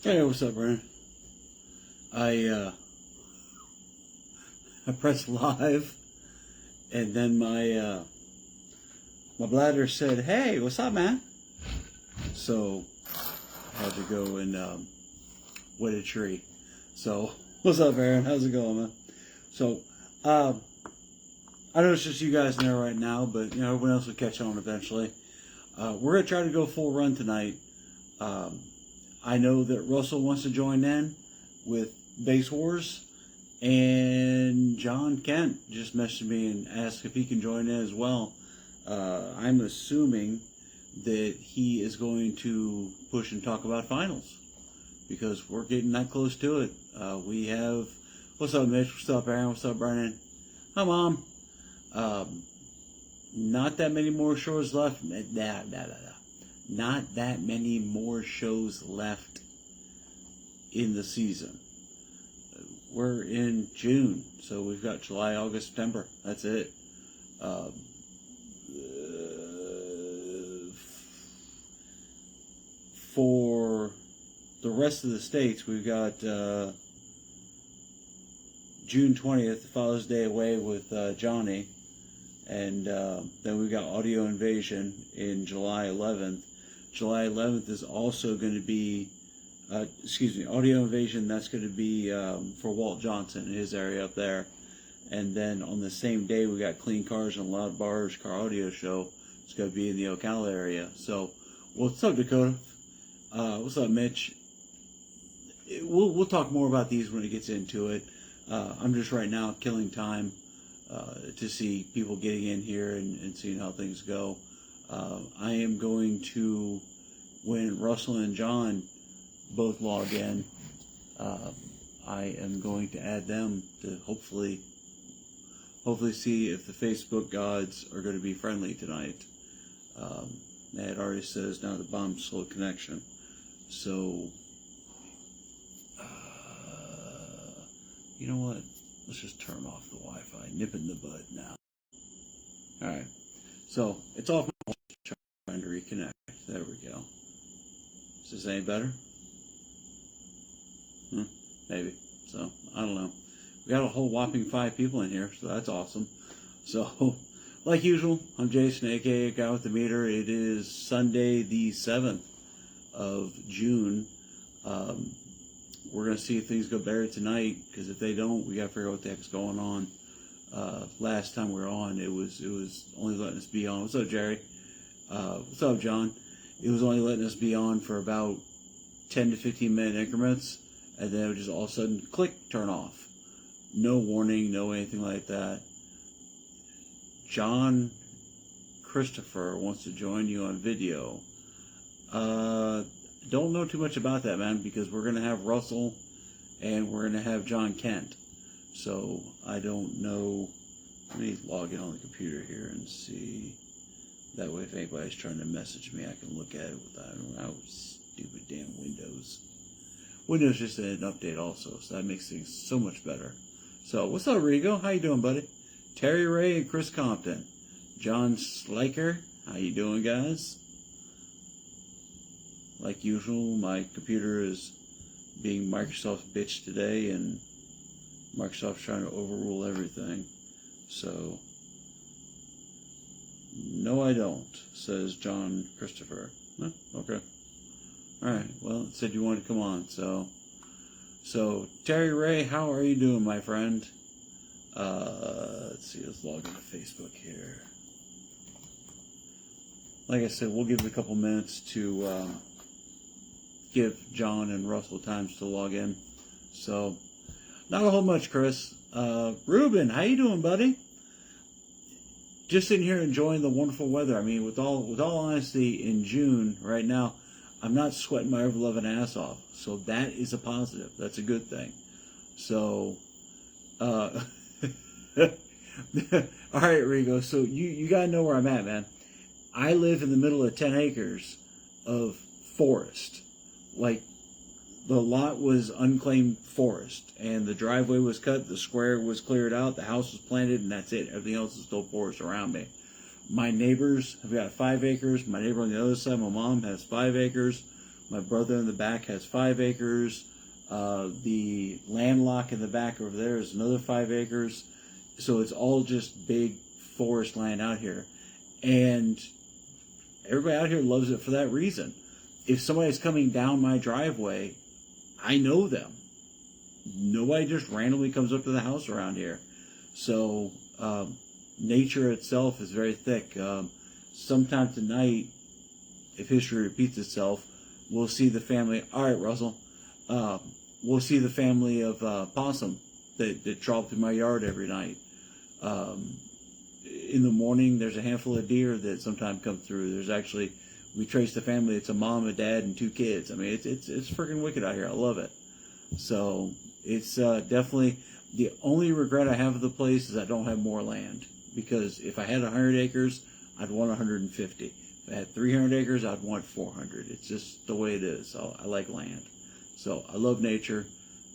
Hey, what's up, Brandon? I pressed live, and then my bladder said, "Hey, what's up, man?" So I had to go and wet a tree. So what's up, Aaron? How's it going, man? So I know it's just you guys in there right now, but everyone else will catch on eventually. We're gonna try to go full run tonight. I know that Russell wants to join in with Base Wars, and John Kent just messaged me and asked if he can join in as well. I'm assuming that he is going to push and talk about finals because we're getting that close to it. We have, what's up, Mitch? What's up, Aaron? What's up, Brandon? Hi, Mom. Not that many more shows left. Not that many more shows left in the season. We're in June, so we've got July, August, September. That's it. For the rest of the states, we've got June 20th, Father's Day away with Johnny. And then we've got Audio Invasion in July 11th. July 11th is also going to be, Audio Invasion, that's going to be for Walt Johnson, his area up there. And then on the same day, we got Clean Cars and Loud Bars Car Audio Show. It's going to be in the Ocala area. So, what's up, Dakota? What's up, Mitch? We'll talk more about these when it gets into it. I'm just right now killing time to see people getting in here and seeing how things go. I am going to, when Russell and John both log in, I am going to add them to hopefully see if the Facebook gods are going to be friendly tonight. It already says now the bomb slow connection. So, you know what? Let's just turn off the Wi-Fi. Nip in the bud now. Alright. So, it's off. Trying to reconnect. There we go. Is this any better? Maybe. So, I don't know. We got a whole whopping 5 people in here, so that's awesome. So, like usual, I'm Jason, aka Guy with the Meter. It is Sunday, the 7th of June. We're going to see if things go better tonight, because if they don't, we got to figure out what the heck's going on. Last time we were on, it was only letting us be on. What's up, Jerry? What's up, John? It was only letting us be on for about 10 to 15 minute increments, and then it would just all of a sudden, click, turn off. No warning, no anything like that. John Christopher wants to join you on video. Don't know too much about that, man, because we're going to have Russell and we're going to have John Kent. So, I don't know. Let me log in on the computer here and see. That way, if anybody's trying to message me, I can look at it without stupid damn Windows. Windows just did an update also, so that makes things so much better. So, what's up, Rigo? How you doing, buddy? Terry Ray and Chris Compton. John Sliker. How you doing, guys? Like usual, my computer is being Microsoft's bitch today, and Microsoft's trying to overrule everything. So, no I don't, says John Christopher. Okay. Alright, well, it said you wanted to come on, so Terry Ray, how are you doing, my friend? Let's see, let's log into Facebook here. Like I said, we'll give it a couple minutes to give John and Russell times to log in. So, not a whole much, Chris. Ruben, how you doing, buddy? Just sitting here enjoying the wonderful weather. I mean, with all honesty, in June right now, I'm not sweating my ever-loving ass off. So that is a positive. That's a good thing. So, all right, Rigo. So you gotta know where I'm at, man. I live in the middle of 10 acres of forest. Like, the lot was unclaimed forest, and the driveway was cut, the square was cleared out, the house was planted, and that's it. Everything else is still forest around me. My neighbors have got 5 acres. My neighbor on the other side, my mom, has 5 acres. My brother in the back has 5 acres. The landlock in the back over there is another 5 acres. So it's all just big forest land out here. And everybody out here loves it for that reason. If somebody's coming down my driveway, I know them. Nobody just randomly comes up to the house around here. So nature itself is very thick. Sometime tonight, if history repeats itself, we'll see the family. All right, Russell. We'll see the family of possum that troll through my yard every night. In the morning, there's a handful of deer that sometimes come through. There's actually, we trace the family. It's a mom, a dad, and 2 kids. I mean, it's freaking wicked out here. I love it. So it's definitely the only regret I have of the place is I don't have more land. Because if I had 100 acres, I'd want 150. If I had 300 acres, I'd want 400. It's just the way it is. So I like land. So I love nature.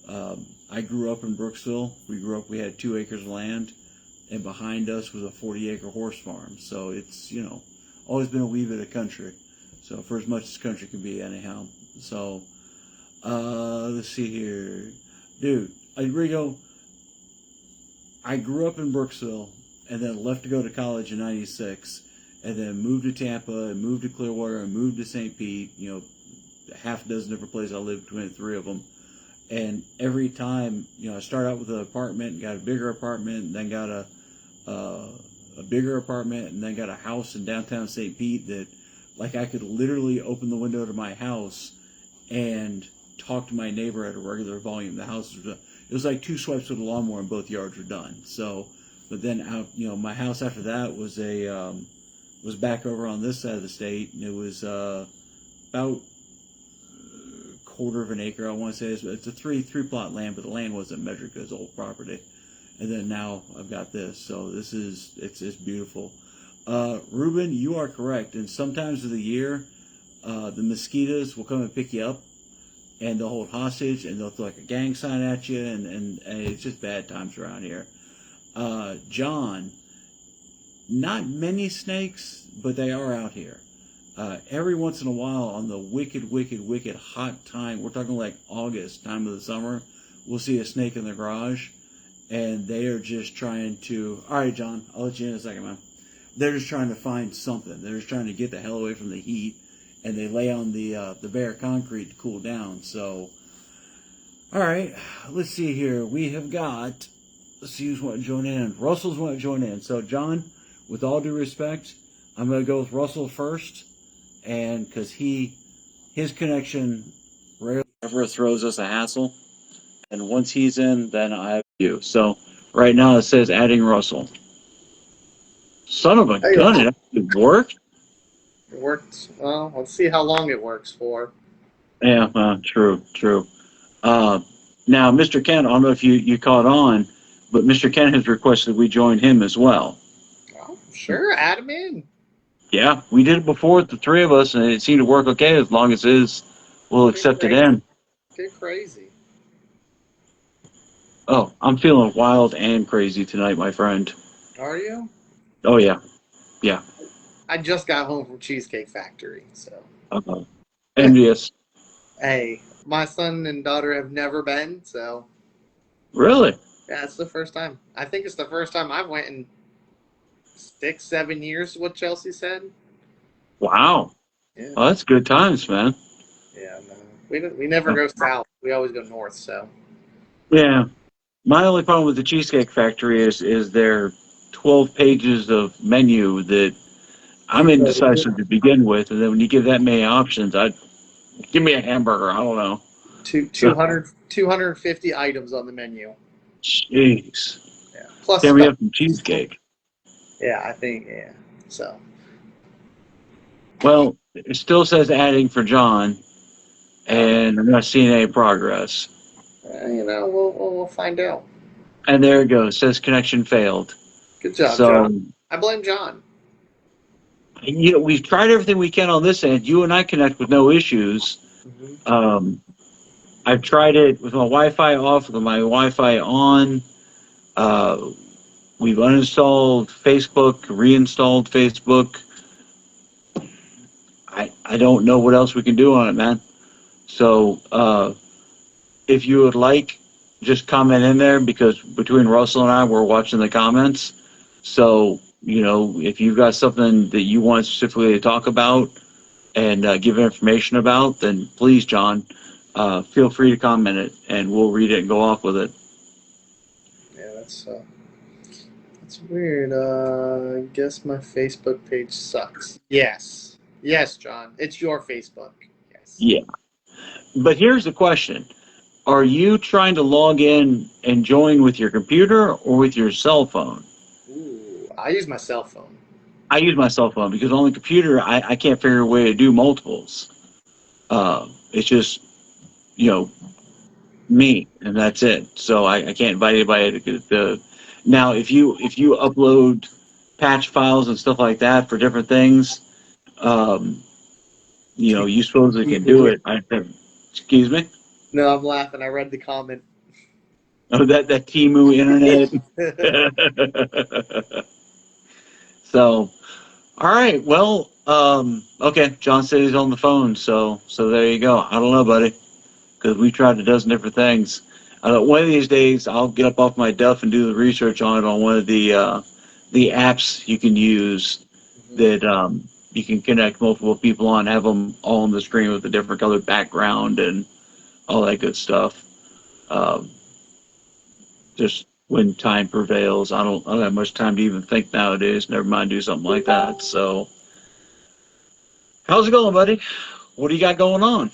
I grew up in Brooksville. We had 2 acres of land, and behind us was a 40-acre horse farm. So it's, always been a wee bit of country. So for as much as country can be anyhow. So let's see here. Dude, Rigo, I grew up in Brooksville and then left to go to college in '96 and then moved to Tampa and moved to Clearwater and moved to St. Pete, half a dozen different places. I lived between the 3 of them. And every time, I started out with an apartment and got a bigger apartment and then got a bigger apartment and then got a house in downtown St. Pete that, like, I could literally open the window to my house and talk to my neighbor at a regular volume. The house was, it was like 2 swipes with a lawnmower and both yards were done. So, but then my house after that was was back over on this side of the state, and it was about quarter of an acre, I want to say. It's a three plot land, but the land wasn't measured because it's old property. And then now I've got this, so it's beautiful. Ruben, you are correct. And sometimes of the year, the mosquitoes will come and pick you up, and they'll hold hostage, and they'll throw like a gang sign at you, and it's just bad times around here. John, not many snakes, but they are out here. Every once in a while, on the wicked hot time, we're talking like August, time of the summer, we'll see a snake in the garage, and they are just trying to, all right, John, I'll let you in a second, man. They're just trying to find something. They're just trying to get the hell away from the heat, and they lay on the bare concrete to cool down. So, all right, let's see here. We have got, let's see who's want to join in. Russell's want to join in. So, John, with all due respect, I'm going to go with Russell first, and because his connection rarely ever throws us a hassle, and once he's in, then I have you. So right now it says adding Russell. Son of a gun, it actually worked. It worked. Well, let's see how long it works for. Yeah, true. Now, Mr. Kent, I don't know if you caught on, but Mr. Kent has requested we join him as well. Oh, sure, add him in. Yeah, we did it before with the 3 of us, and it seemed to work okay as long as we'll accept it in. Get crazy. Oh, I'm feeling wild and crazy tonight, my friend. Are you? Oh, yeah. I just got home from Cheesecake Factory, so. Envious. Hey, my son and daughter have never been, so. Really? Yeah, it's the first time. I think it's the first time I've went in 6-7 years, what Chelsea said. Wow. Yeah. Well, that's good times, man. Yeah, no. We never go south. We always go north, so. Yeah. My only problem with the Cheesecake Factory is their 12 pages of menu that I'm indecisive to begin with, and then when you give that many options, give me a hamburger. I don't know. 250 items on the menu. Jeez. Yeah. Plus, then we have some cheesecake. Yeah, I think, yeah. So. Well, it still says adding for John, and I'm not seeing any progress. We'll find out. And there it goes. It says connection failed. Good job, John. I blame John. We've tried everything we can on this end. You and I connect with no issues. Mm-hmm. I've tried it with my Wi-Fi off, with my Wi-Fi on. We've uninstalled Facebook, reinstalled Facebook. I don't know what else we can do on it, man. So if you would like, just comment in there, because between Russell and I, we're watching the comments. So, if you've got something that you want specifically to talk about and give information about, then please, John, feel free to comment it, and we'll read it and go off with it. Yeah, that's weird. I guess my Facebook page sucks. Yes, John, it's your Facebook. Yes. Yeah. But here's the question. Are you trying to log in and join with your computer or with your cell phone? Ooh, I use my cell phone. I use my cell phone because on the computer, I can't figure a way to do multiples. It's just, me, and that's it. So I can't invite anybody to now, if you upload patch files and stuff like that for different things, you supposedly can do it. Excuse me? No, I'm laughing. I read the comment. Oh, that Temu internet. So, all right. Well, okay. John said he's on the phone, so there you go. I don't know, buddy, because we tried a dozen different things. One of these days, I'll get up off my duff and do the research on it on one of the apps you can use that you can connect multiple people on, have them all on the screen with a different colored background and all that good stuff. Just when time prevails, I don't have much time to even think nowadays. Never mind do something like that. So, how's it going, buddy? What do you got going on?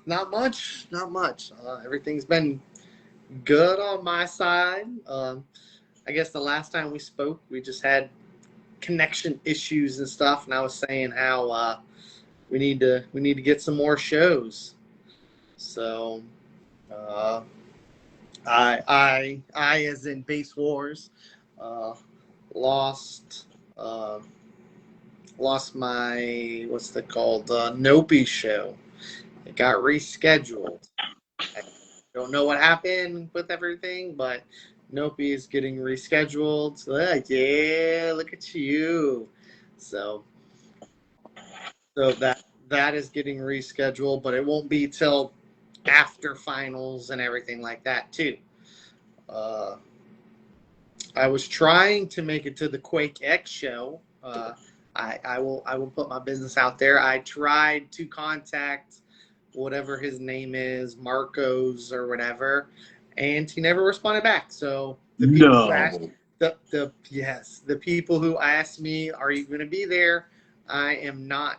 Not much. Everything's been good on my side. I guess the last time we spoke, we just had connection issues and stuff, and I was saying how we need to get some more shows. So, I as in Base Wars, lost my Nopi show. It got rescheduled. I don't know what happened with everything, but Nopi is getting rescheduled. Yeah, look at you. So that is getting rescheduled, but it won't be till after finals and everything like that too. I was trying to make it to the Quake X show. I will put my business out there. I tried to contact whatever his name is, Marcos or whatever, and he never responded back. So the people who asked, the people who asked me, "Are you going to be there?" I am not.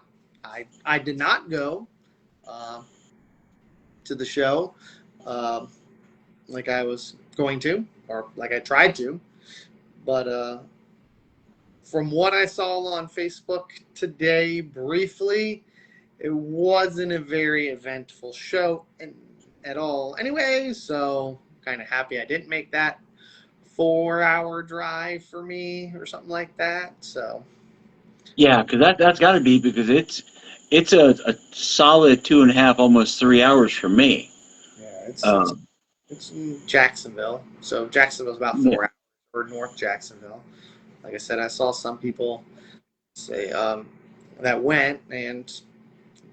I did not go to the show like I was going to, or like I tried to, but from what I saw on Facebook today, briefly, it wasn't a very eventful show at all. Anyway, so kind of happy I didn't make that 4-hour drive for me or something like that. So yeah, because that's got to be, because it's a solid 2.5, almost 3 hours for me. Yeah, it's in Jacksonville. So Jacksonville's about 4 hours, or North Jacksonville. Like I said, I saw some people say that went and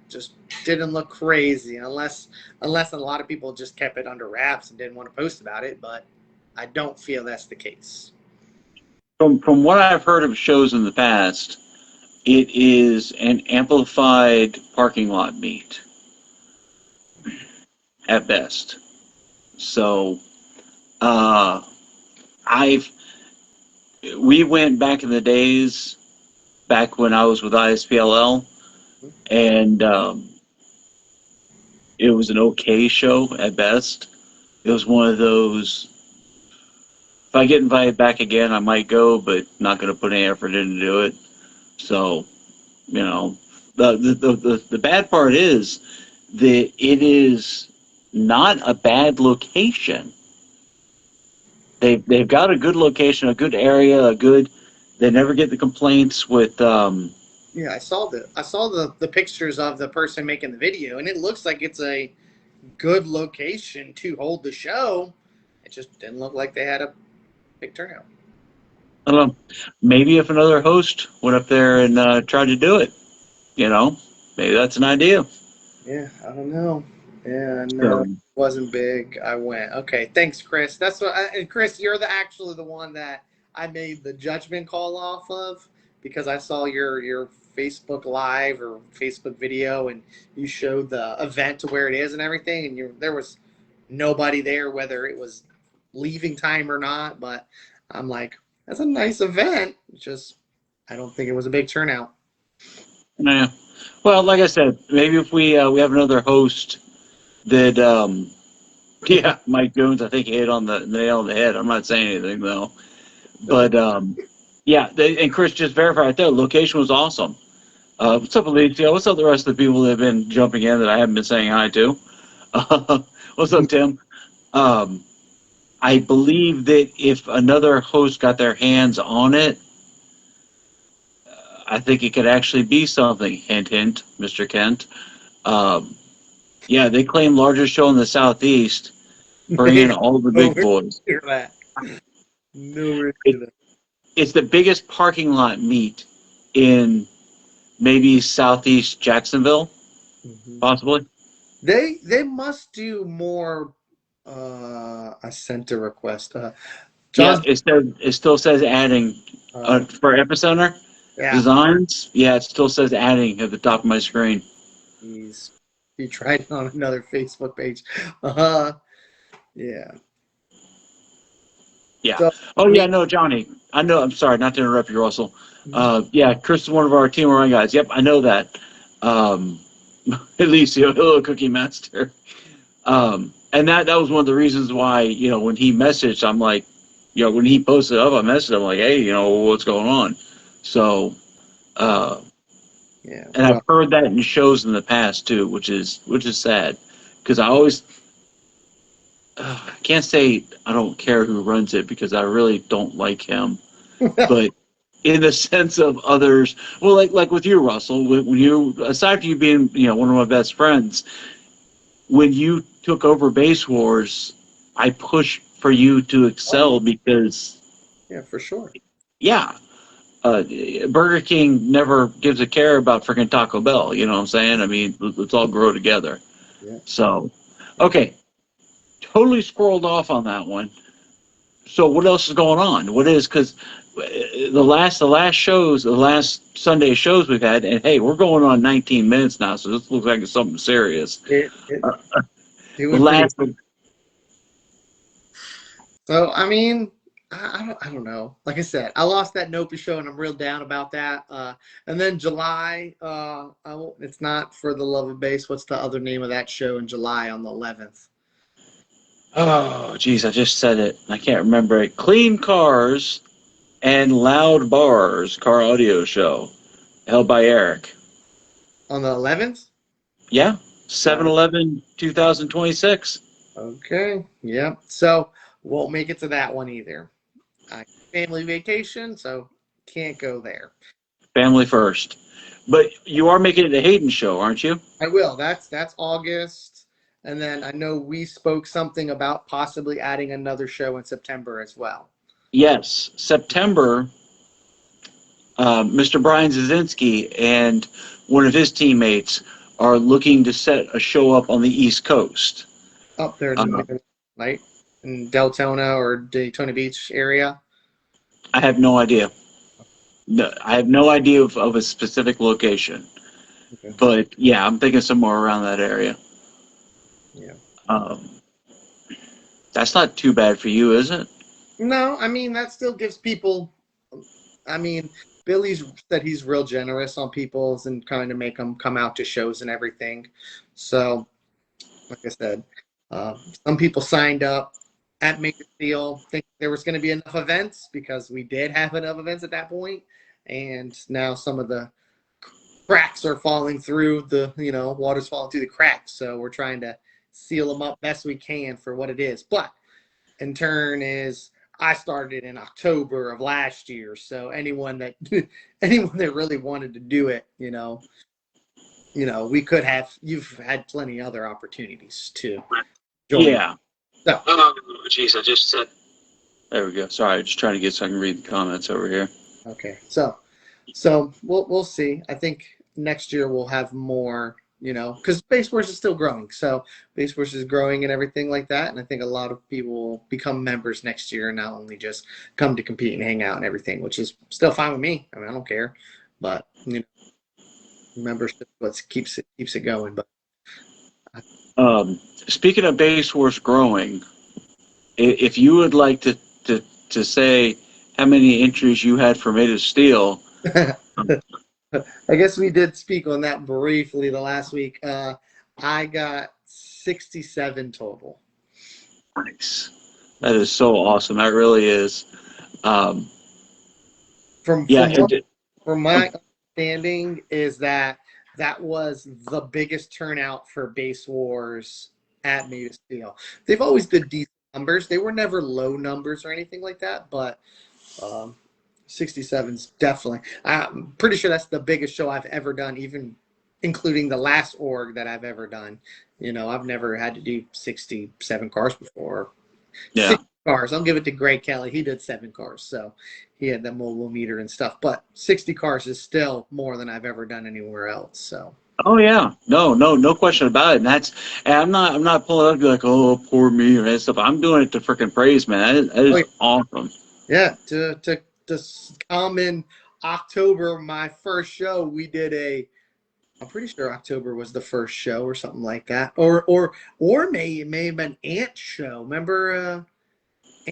just didn't look crazy, unless a lot of people just kept it under wraps and didn't want to post about it. But I don't feel that's the case. From what I've heard of shows in the past, it is an amplified parking lot meet at best. So, we went back in the days, back when I was with ISPLL, and it was an okay show at best. It was one of those, if I get invited back again, I might go, but not going to put any effort in to do it. So, the bad part is that it is not a bad location. They've got a good location, a good area, they never get the complaints with. Yeah, I saw the pictures of the person making the video, and it looks like it's a good location to hold the show. It just didn't look like they had a big turnout. I don't know. Maybe if another host went up there and tried to do it, maybe that's an idea. Yeah, I don't know. Yeah, no, So it wasn't big. I went. Okay, thanks, Chris. That's what. And Chris, you're actually the one that I made the judgment call off of because I saw your Facebook Live or Facebook video, and you showed the event to where it is and everything, and there was nobody there, whether it was leaving time or not. But I'm like, that's a nice event. Just I don't think it was a big turnout. yeah. Well, like I said, maybe if we have another host that yeah, Mike Jones, I think he hit on the nail on the head. I'm not saying anything though, but yeah, and Chris just verified that location was awesome. What's up, Alicia? What's up, the rest of the people that have been jumping in that I haven't been saying hi to? What's up, Tim? Um, I believe that if another host got their hands on it, I think it could actually be something. Hint, hint, Mr. Kent. Um, yeah, they claim largest show in the Southeast, bringing in all the big Nowhere boys. near that. Nowhere It, near that. it's the biggest parking lot meet in maybe Southeast Jacksonville, Mhm. possibly. They must do more. I sent a request. Yeah, John's. it still says adding Uh, for Epicenter yeah, designs. Yeah, it still says adding at the top of my screen. he tried it on another Facebook page. Uh, yeah. Yeah. So Oh I yeah, mean, no, Johnny. I know. I'm sorry, not to interrupt you, Russell. mhm. Yeah, Chris is one of our team run guys. Yep, I know that. Um, at least hello, Cookie Master. And that was one of the reasons why when he messaged, I'm like, when he posted up, I messaged him like, hey, what's going on? So, uh, Yeah. and I've Well, heard that in shows in the past too, which is sad because I always I can't say I don't care who runs it because I really don't like him, but in the sense of others, well, like with you, Russell, when you aside from you being one of my best friends, when you took over Base Wars, I pushed for you to oh yeah, excel because yeah, for sure. yeah, uh, Burger King never gives a care about freaking Taco Bell. You know what I'm saying? I mean, let's all grow together. Yeah. So, Yeah. okay, totally scrolled off on that one. So what else is going on? What is because the last Sunday shows we've had, and hey, we're going on 19 minutes now, so this looks like it's something serious. It Uh, the doing pretty. last, So I mean, I don't know. Like I said, I lost that Nopa show, and I'm real down about that. And then July, it's not for the love of bass. What's the other name of that show in July on the 11th? oh, geez, I just said it. I can't remember it. Clean Cars and Loud Bars car audio show held by Eric. On the 11th? Yeah, Uh, 7/11, 2026. okay. Yep. So won't make it to that one either. I family vacation, so can't go there. Family first. But you are making it the Hayden show, aren't you? I will. That's August. And then I know we spoke something about possibly adding another show in September as well. Yes, September. Mr. Brian Zazinski and one of his teammates are looking to set a show up on the East Coast. Up there in the Uh, middle, right? In Deltona or Daytona Beach area. I have no idea. No, I have no idea of a specific location, Okay. but yeah, I'm thinking somewhere around that area. Yeah. Um, that's not too bad for you, is it? No, I mean that still gives people. I mean, Billy's said he's real generous on people's and trying to make them come out to shows and everything. So, like I said, uh, some people signed up at Major Steel, think there was going to be enough events because we did have enough events at that point, and now some of the cracks are falling through water's falling through the cracks. So we're trying to seal them up best we can for what it is. But in turn is I started in October of last year. So anyone that anyone that really wanted to do it, we could have you've had plenty other opportunities to join. Yeah. So Oh, jeez, I just said. There we go. Sorry, I'm just trying to get so I can read the comments over here. okay. So we'll see. I think next year we'll have more. you know, because Space Force is still growing. So Space Force is growing and everything like that. And I think a lot of people will become members next year and not only just come to compete and hang out and everything, which is still fine with me. I mean, I don't care. But, you know, membership what keeps it going. But Speaking of Base Wars growing, if you would like to say how many entries you had for Made of Steel. I guess we did speak on that briefly the last week. I got 67 total. Nice. That is so awesome. That really is. From my understanding is that was the biggest turnout for Base Wars at Made of Steel. They've always been decent numbers. They were never low numbers or anything like that, but 67's definitely. I'm pretty sure that's the biggest show I've ever done, even including the last org that I've ever done. You know, I've never had to do 67 cars before. Yeah. 60 cars. I'll give it to Greg Kelly. He did 7 cars, so he had the mobile meter and stuff. But 60 cars is still more than I've ever done anywhere else. So. Oh yeah, no question about it. And I'm not pulling up to be like, oh, poor me or that stuff. I'm doing it to freaking praise, man. That is awesome. Yeah, to come in October, my first show, we did I'm pretty sure October was the first show or something like that, or may have been Ant's show. Remember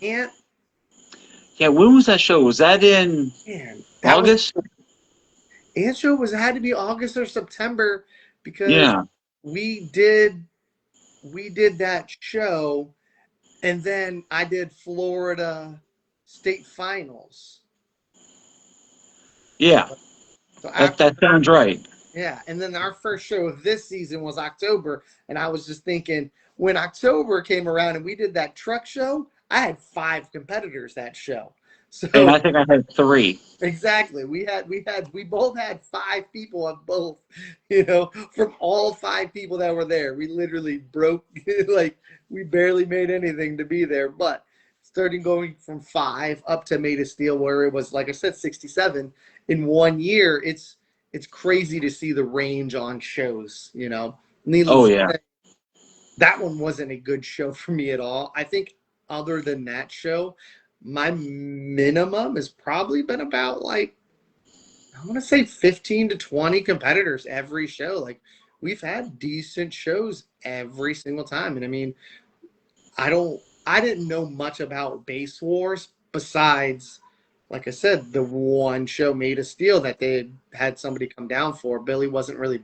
Ant? Yeah, when was that show? Was that in August? Ant's show had to be August or September because we did that show, and then I did Florida State Finals. Yeah, so that sounds right. Yeah, and then our first show of this season was October, and I was just thinking, when October came around and we did that truck show, I had 5 competitors that show. So, and I think I had 3. Exactly. We both had 5 people on both, you know, from all 5 people that were there. We literally broke, like, we barely made anything to be there. But starting going from 5 up to Made of Steel, where it was, like I said, 67 in 1 year, it's crazy to see the range on shows, you know. Needless to say, that one wasn't a good show for me at all. I think other than that show, my minimum has probably been about, like, I want to say 15 to 20 competitors every show. Like, we've had decent shows every single time. And I mean, I didn't know much about Base Wars besides, like I said, the one show Made of Steel that they had somebody come down for. Billy wasn't really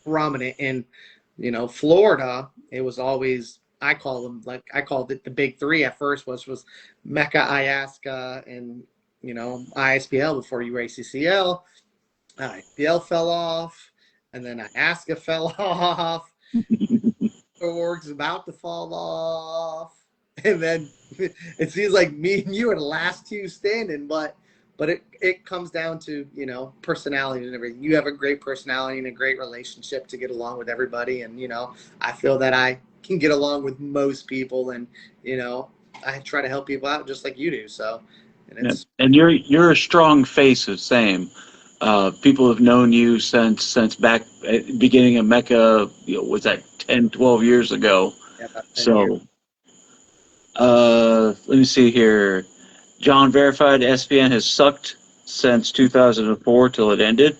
prominent in, you know, Florida. It was always, I called it the big 3 at first, was Mecca, Iasca, and, you know, ISPL before you were ACCL. ISPL fell off, and then Iasca fell off. Org's about to fall off. And then it seems like me and you are the last 2 standing, but it comes down to, you know, personality and everything. You have a great personality and a great relationship to get along with everybody, and, you know, I feel that I can get along with most people, and, you know, I try to help people out just like you do. So, and you're a strong face of same. People have known you since back at the beginning of Mecca. You know, was that 10, 12 years ago? Yeah, about 10 so years. Let me see here. John verified SPN has sucked since 2004 till it ended.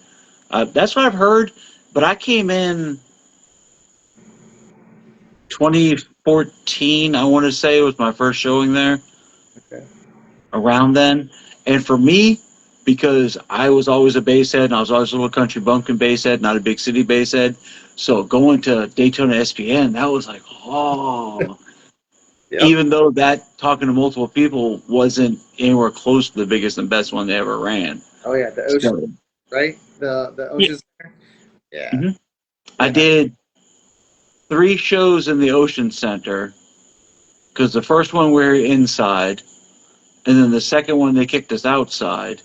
That's what I've heard, but I came in 2014, I want to say, was my first showing there. Okay. Around then. And for me, because I was always a basehead, and I was always a little country bumpkin basehead, not a big city basehead, so going to Daytona SPN, that was like, oh. Yep. Even though that, talking to multiple people, wasn't anywhere close to the biggest and best one they ever ran. Oh yeah, the Ocean, right? The Ocean Center. Yeah. Mm-hmm. I did 3 shows in the Ocean Center, because the first one we were inside, and then the second one they kicked us outside,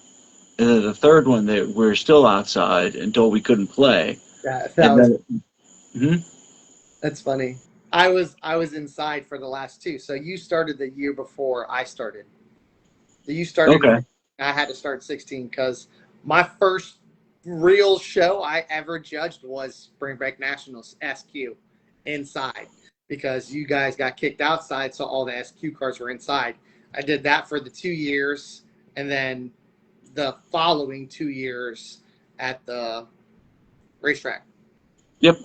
and then the third one we were still outside until we couldn't play. That's funny. I was inside for the last 2. So you started the year before I started. So you started. Okay. I had to start 16 because my first real show I ever judged was Spring Break Nationals SQ inside, because you guys got kicked outside, so all the SQ cars were inside. I did that for the 2 years, and then the following 2 years at the racetrack. Yep.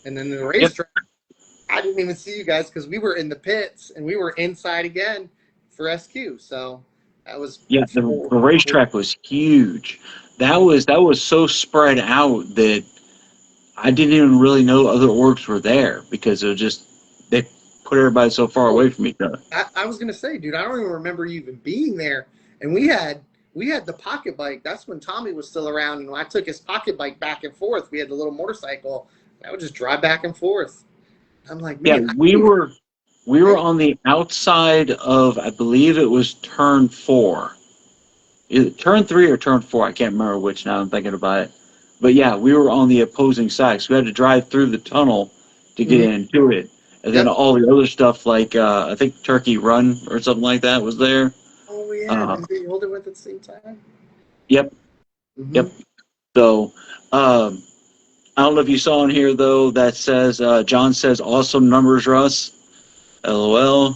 And then the racetrack, I didn't even see you guys because we were in the pits and we were inside again for SQ. So that was the racetrack was huge. That was so spread out that I didn't even really know other orgs were there, because it was just, they put everybody so far away from each other. I was gonna say, dude, I don't even remember you even being there. And we had the pocket bike. That's when Tommy was still around, and when I took his pocket bike back and forth, we had the little motorcycle. I would just drive back and forth. I'm like, man, Yeah, we were on the outside of, I believe it was turn 4. Either turn 3 or turn 4. I can't remember which now I'm thinking about it. But yeah, we were on the opposing side. So we had to drive through the tunnel to get into it. And then all the other stuff, like I think Turkey Run or something like that was there. Oh, yeah. Did you hold it with at the same time? Yep. Yep. So, I don't know if you saw in here, though, that says, John says, awesome numbers, Russ. LOL.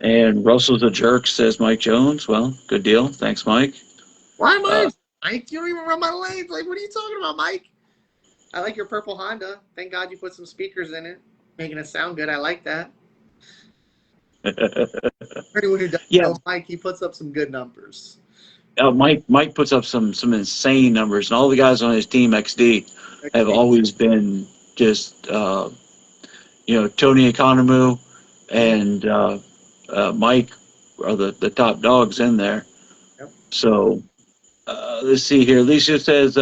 And Russell's a jerk, says Mike Jones. Well, good deal. Thanks, Mike. Why am I? Mike, you don't even run my lanes. Like, what are you talking about, Mike? I like your purple Honda. Thank God you put some speakers in it, making it sound good. I like that. For anyone who doesn't know Mike, he puts up some good numbers. Mike puts up some insane numbers, and all the guys on his team XD have always been just Tony Economou and Mike are the top dogs in there. Yep. So let's see here. Alicia says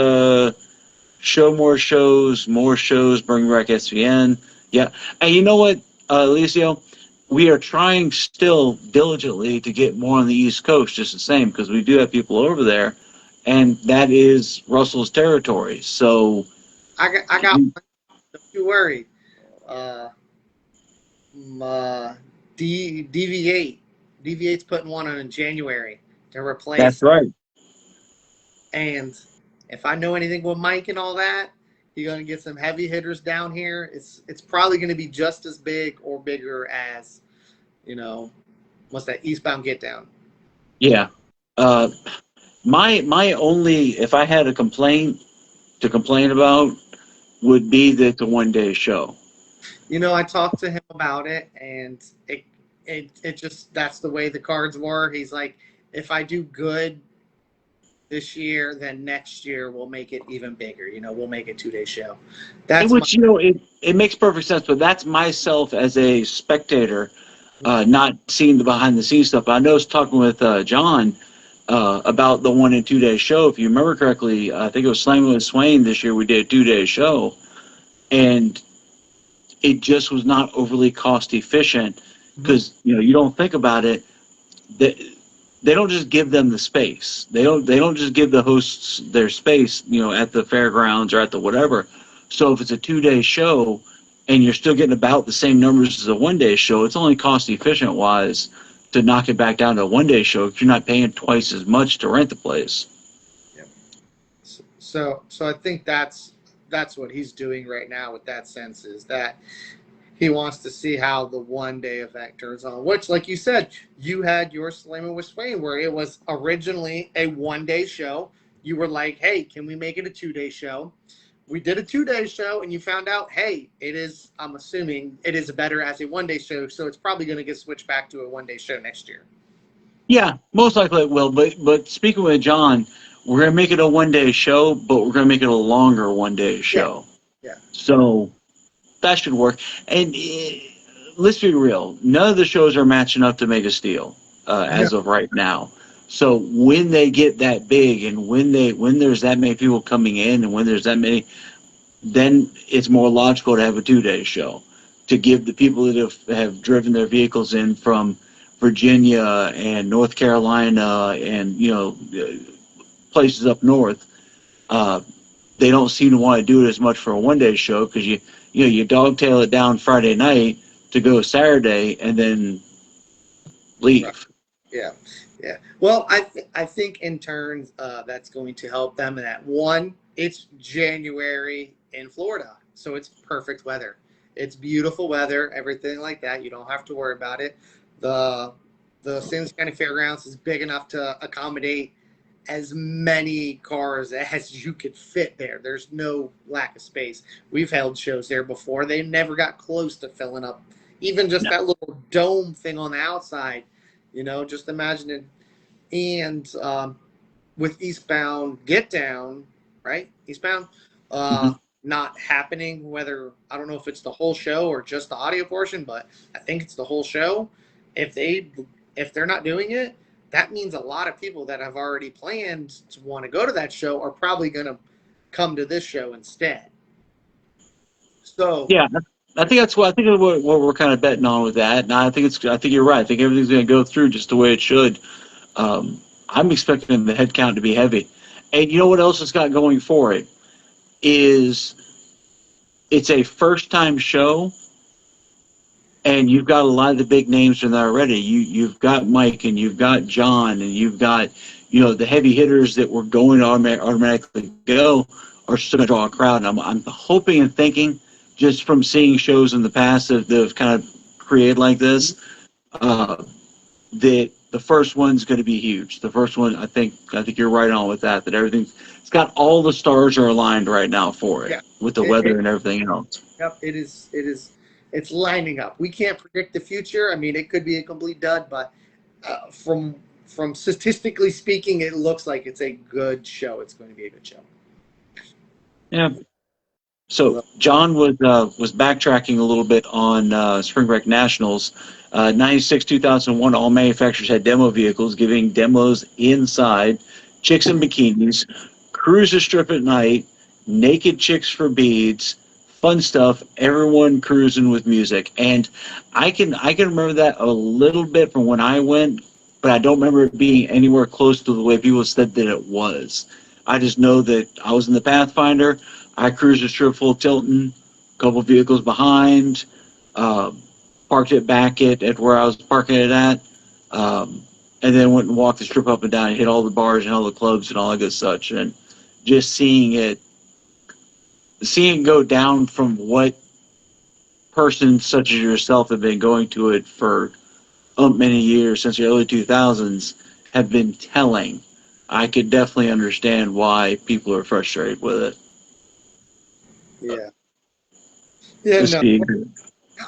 show more shows, bring back SVN. Yeah, and you know what, Alicia? We are trying still diligently to get more on the East Coast, just the same, because we do have people over there, and that is Russell's territory. So I got. Don't you worry. DV8's putting one on in January to replace. That's right. And if I know anything with Mike and all that, you're going to get some heavy hitters down here. It's probably going to be just as big or bigger as, what's that, Eastbound Get Down. Yeah. My only, if I had a complaint to complain about, would be that it's a one-day show. I talked to him about it, and it just, that's the way the cards were. He's like, if I do good this year, then next year we'll make it even bigger. We'll make it 2-day show. That's it makes perfect sense, but that's myself as a spectator, not seeing the behind the scenes stuff. I know I was talking with John about the 1 and 2 day show. If you remember correctly, I think it was Slamming with Swain this year. We did a 2-day show, and it just was not overly cost efficient, because you don't think about it. They don't just give them the space. They don't just give the hosts their space, at the fairgrounds or at the whatever. So if it's a 2-day show and you're still getting about the same numbers as a 1-day show, it's only cost efficient wise to knock it back down to a 1-day show, because you're not paying twice as much to rent the place. Yep. So I think that's what he's doing right now with that sense, is that he wants to see how the 1-day event turns on, which, like you said, you had your Slamming with Swain where it was originally a 1-day show. You were like, hey, can we make it a 2-day show? We did a 2-day show, and you found out, hey, I'm assuming it is better as a 1-day show, so it's probably going to get switched back to a 1-day show next year. Yeah, most likely it will. But speaking with John, we're going to make it a 1-day show, but we're going to make it a longer 1-day show. Yeah. So that should work. And let's be real, none of the shows are matching up to Mega Steel as of right now. So when they get that big, and when there's that many people coming in, and when there's that many, then it's more logical to have a 2-day show, to give the people that have driven their vehicles in from Virginia and North Carolina and places up north. They don't seem to want to do it as much for a 1-day show, because you dogtail it down Friday night to go Saturday and then leave. Yeah. Yeah. Well, I think in turn that's going to help them in that one. It's January in Florida, so it's perfect weather. It's beautiful weather, everything like that. You don't have to worry about it. The the Sims County Fairgrounds is big enough to accommodate as many cars as you could fit there. There's no lack of space. We've held shows there before. They never got close to filling up. Even just No. that little dome thing on the outside, just imagine it. And with Eastbound Get Down, right? Eastbound, Hmm. not happening. Whether I don't know if it's the whole show or just the audio portion, but I think it's the whole show. If they if they're not doing it, that means a lot of people that have already planned to want to go to that show are probably going to come to this show instead. So Yeah, I think that's what we're kind of betting on with that. And I think you're right. I think everything's going to go through just the way it should. I'm expecting the head count to be heavy. And you know what else it's got going for it is it's a first time show, and you've got a lot of the big names in there already. You've got Mike, and you've got John, and you've got the heavy hitters that were going to automatically go are still going to draw a crowd. And I'm hoping and thinking, just from seeing shows in the past that have kind of created like this, uh, that the first one's going to be huge. The first one, I think you're right on with that. That everything, it's got all the stars are aligned right now for it yeah, with the it, weather and everything else. yep, it is. It is. It's lining up. We can't predict the future. I mean, it could be a complete dud, but from statistically speaking, it looks like it's a good show. It's going to be a good show. Yeah. So So, John was backtracking a little bit on Spring Break Nationals. 96, 2001, all manufacturers had demo vehicles giving demos inside, chicks in bikinis, cruise the strip at night, naked chicks for beads, fun stuff, everyone cruising with music. And I can remember that a little bit from when I went, but I don't remember it being anywhere close to the way people said that it was. I just know that I was in the Pathfinder. I cruised the strip full tilting, a couple vehicles behind, uh, parked it back at where I was parking it at, and then went and walked the strip up and down and hit all the bars and all the clubs and all that good such. And just seeing it go down from what person such as yourself have been going to it for many years since the early 2000s have been telling. I could definitely understand why people are frustrated with it. yeah, yeah. Just No, being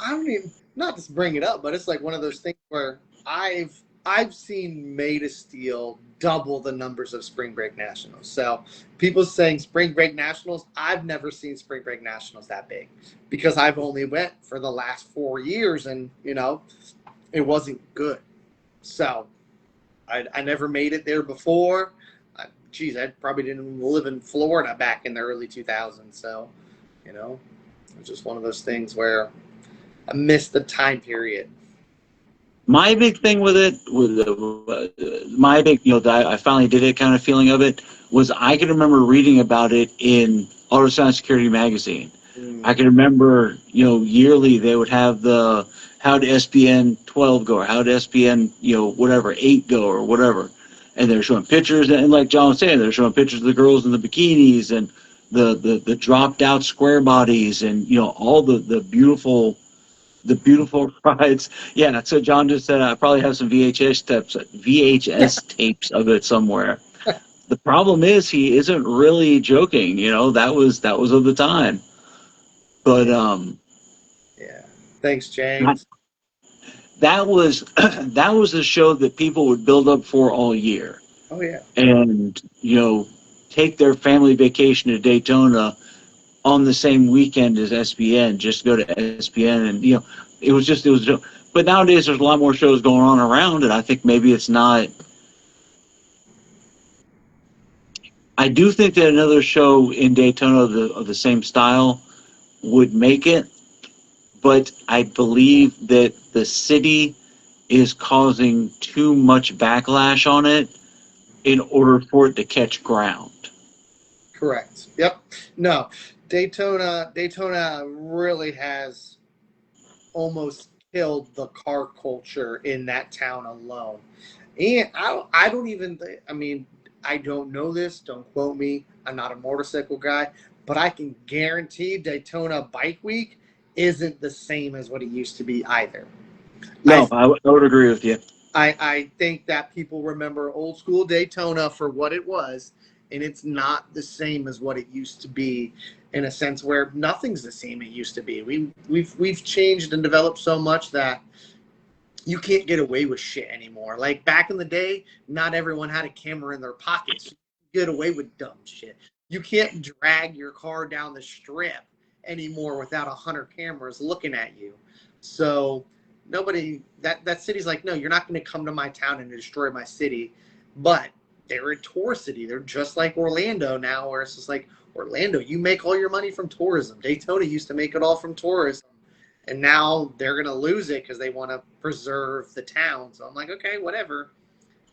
I mean, not to bring it up, but it's like one of those things where I've seen Made of Steel double the numbers of Spring Break Nationals. So people saying Spring Break Nationals, I've never seen Spring Break Nationals that big because I've only went for the last 4 years, and it wasn't good. So I never made it there before. Geez, I probably didn't even live in Florida back in the early 2000s. So it's just one of those things where I missed the time period. my big thing with it, my big, that I finally did it kind of feeling of it, was I can remember reading about it in Auto Science Security magazine. I Mm. can remember, yearly they would have the how to SPN 12 go or how to SPN, whatever, 8 go or whatever. And they're showing pictures, and like John was saying, they're showing pictures of the girls in the bikinis and the dropped out square bodies and, all the beautiful rides. Yeah, so John just said I probably have some VHS tapes of it somewhere. The problem is he isn't really joking. That was of the time. But Yeah, yeah. Thanks, that, James. that was that was a show that people would build up for all year, Oh yeah, and take their family vacation to Daytona on the same weekend as SPN, just go to SPN, and it was. But nowadays, there's a lot more shows going on around, and I think maybe it's not. I do think that another show in Daytona of the same style would make it, but I believe that the city is causing too much backlash on it in order for it to catch ground. correct. Yep. No, Daytona really has almost killed the car culture in that town alone. And I don't even, I mean, I don't know this. Don't quote me. I'm not a motorcycle guy, but I can guarantee Daytona Bike Week isn't the same as what it used to be either. No, I would agree with you. I think that people remember old school Daytona for what it was, and it's not the same as what it used to be, in a sense where nothing's the same it used to be. We've changed and developed so much that you can't get away with shit anymore. Like back in the day, not everyone had a camera in their pockets. You could get away with dumb shit. You can't drag your car down the strip anymore without 100 cameras looking at you. So nobody, that city's like, no, you're not going to come to my town and destroy my city. But they're a tour city. They're just like Orlando now, where it's just like, Orlando, you make all your money from tourism. Daytona used to make it all from tourism. And now they're going to lose it because they want to preserve the town. So I'm like, okay, whatever.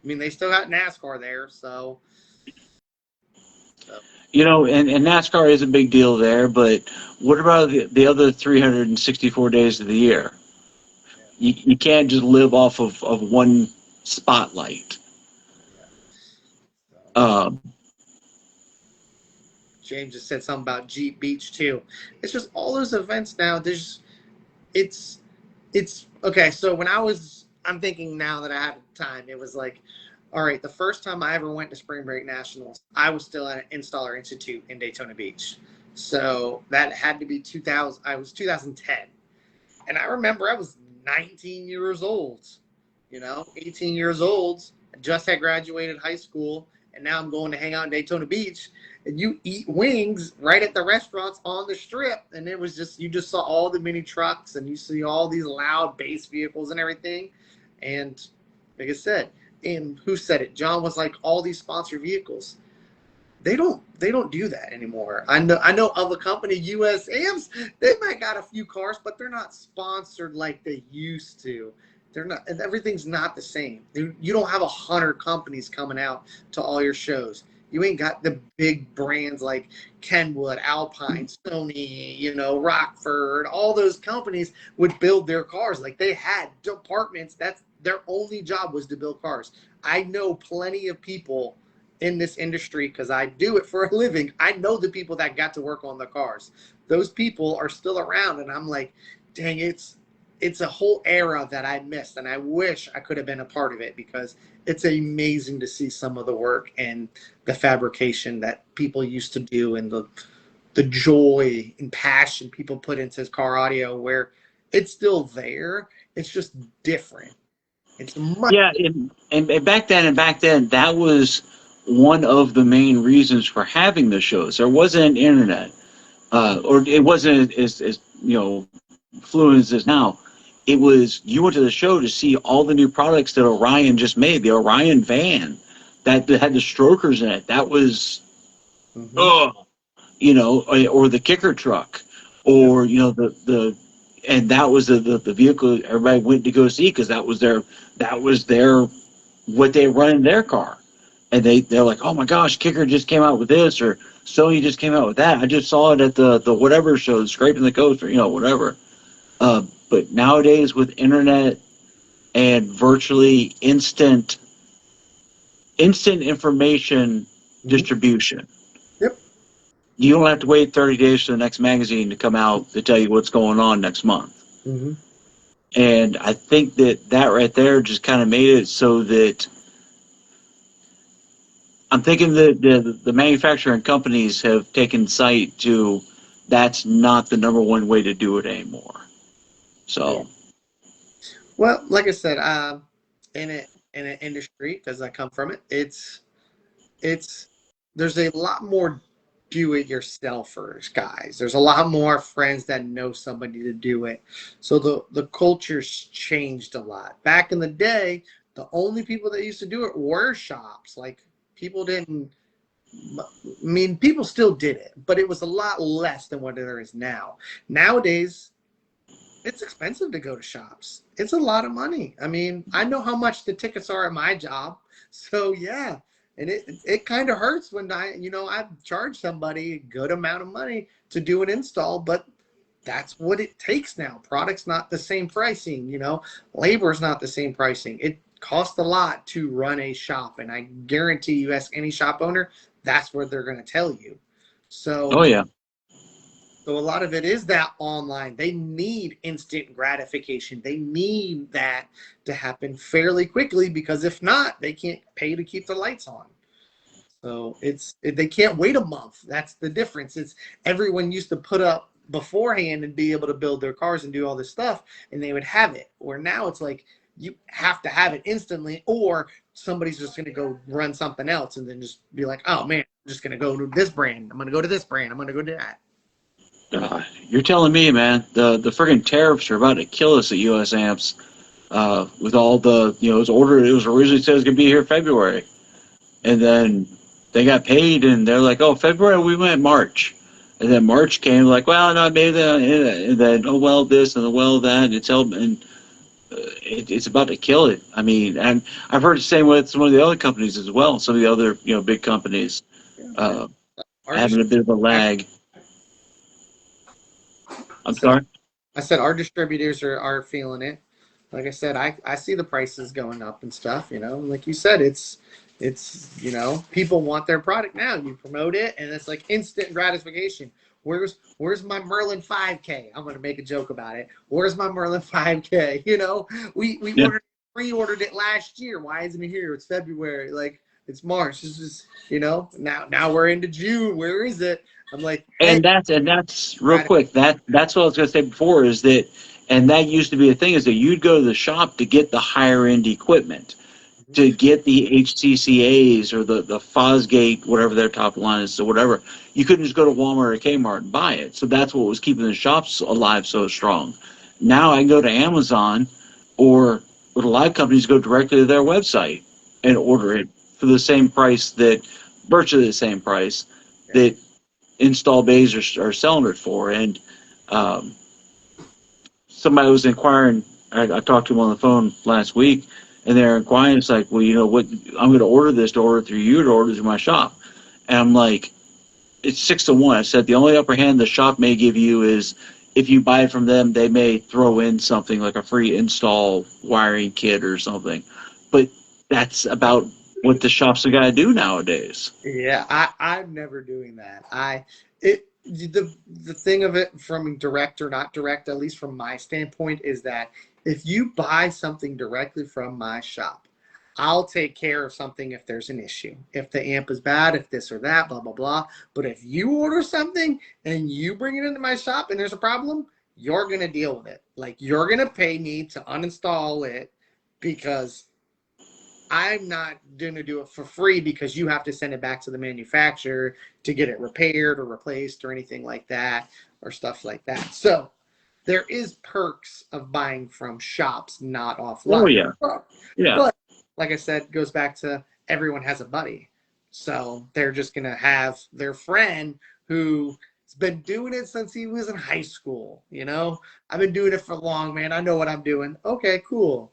I mean, they still got NASCAR there, so. You know, and NASCAR is a big deal there, but what about the other 364 days of the year? You can't just live off of one spotlight. James just said something about Jeep Beach too. It's just all those events now. It's okay. So when I'm thinking now that I have time, it was like, all right, the first time I ever went to Spring Break Nationals, I was still at an Installer Institute in Daytona Beach. So that had to be 2000. I was 2010, and I remember I was 19 years old. 18 years old. I just had graduated high school, and now I'm going to hang out in Daytona Beach. And you eat wings right at the restaurants on the strip, and it was just, you just saw all the mini trucks, and you see all these loud bass vehicles and everything. And like I said, and who said it? John was like, all these sponsored vehicles. They don't do that anymore. I know of a company, US Amps, they might got a few cars, but they're not sponsored like they used to. They're not, and everything's not the same. You don't have 100 companies coming out to all your shows. You ain't got the big brands like Kenwood, Alpine, Sony, Rockford. All those companies would build their cars. Like they had departments. That's their only job, was to build cars. I know plenty of people in this industry because I do it for a living. I know the people that got to work on the cars. Those people are still around, and I'm like, dang, it's a whole era that I missed, and I wish I could have been a part of it, because it's amazing to see some of the work and the fabrication that people used to do, and the joy and passion people put into car audio, where it's still there. It's just different. It's much. Yeah, and back then, that was one of the main reasons for having the shows. There wasn't internet, or it wasn't as fluent as it is now. It was, you went to the show to see all the new products that Orion just made. The Orion van that had the strokers in it. That was, or the kicker truck, or and that was the vehicle everybody went to go see, because that was their what they run in their car. And they're like, oh my gosh, Kicker just came out with this, or Sony just came out with that. I just saw it at the whatever show, Scraping the Coast, or whatever. But nowadays, with internet and virtually instant information distribution, Yep. You don't have to wait 30 days for the next magazine to come out to tell you what's going on next month. Mm-hmm. And I think that right there just kind of made it so that I'm thinking that the manufacturing companies have taken sight to that's not the number one way to do it anymore. So, well, like I said, in an industry, because I come from it, it's there's a lot more do-it-yourselfers, guys. There's a lot more friends that know somebody to do it. So the culture's changed a lot. Back in the day, the only people that used to do it were shops. Like, people didn't. I mean, people still did it, but it was a lot less than what there is now. Nowadays, it's expensive to go to shops. It's a lot of money. I mean, I know how much the tickets are at my job. So yeah, and it kind of hurts when I charge somebody a good amount of money to do an install, but that's what it takes now. Product's not the same pricing, labor's not the same pricing. costs a lot to run a shop, and I guarantee you ask any shop owner, that's what they're going to tell you. Oh yeah. So a lot of it is that online. They need instant gratification. They need that to happen fairly quickly, because if not, they can't pay to keep the lights on. So they can't wait a month. That's the difference. It's everyone used to put up beforehand and be able to build their cars and do all this stuff, and they would have it. Where now it's like you have to have it instantly, or somebody's just going to go run something else and then just be like, oh man, I'm just going to go to this brand. I'm going to go to this brand. I'm going to go to that. You're telling me, man, the friggin' tariffs are about to kill us at US Amps. With all the, it was originally said it was going to be here February. And then they got paid, and they're like, oh, February, we went March. And then March came, like, well, no, maybe then, and then, oh, well, this, and well, that, and it's about to kill it. I mean, and I've heard the same with some of the other companies as well, some of the other, big companies having a bit of a lag. I'm sorry? I said our distributors are feeling it. Like I said, I see the prices going up and stuff, Like you said, it's people want their product now. You promote it, and it's like instant gratification. Where's my Merlin 5K? I'm gonna make a joke about it. Where's my Merlin 5K? We pre-ordered it last year. Why isn't it here? It's February. Like, it's March. It's just now we're into June. Where is it? I'm like, hey, and that's real quick. That's what I was gonna say before, is that, and that used to be a thing, is that you'd go to the shop to get the higher end equipment, to get the HCCAs or the Fosgate, whatever their top line is, so whatever. You couldn't just go to Walmart or Kmart and buy it. So that's what was keeping the shops alive so strong. Now I can go to Amazon, or with a lot of companies, go directly to their website and order it for the same price, virtually the same price that install bays are selling it for. And somebody was inquiring, I talked to him on the phone last week, and they're inquiring, it's like, well, what, I'm going to order this to order through you, to order through my shop. And I'm like, it's 6 to 1. I said, the only upper hand the shop may give you is if you buy it from them, they may throw in something like a free install wiring kit or something. But that's about what the shops have got to do nowadays. Yeah, I'm never doing that. The thing of it, from direct or not direct, at least from my standpoint, is that if you buy something directly from my shop, I'll take care of something if there's an issue. If the amp is bad, if this or that, blah, blah, blah. But if you order something and you bring it into my shop and there's a problem, you're going to deal with it. Like, you're going to pay me to uninstall it, because I'm not going to do it for free, because you have to send it back to the manufacturer to get it repaired or replaced or anything like that, or stuff like that. So there is perks of buying from shops, not offline. Oh, yeah. But like I said, it goes back to everyone has a buddy. So they're just going to have their friend who's been doing it since he was in high school. I've been doing it for long, man. I know what I'm doing. Okay, cool.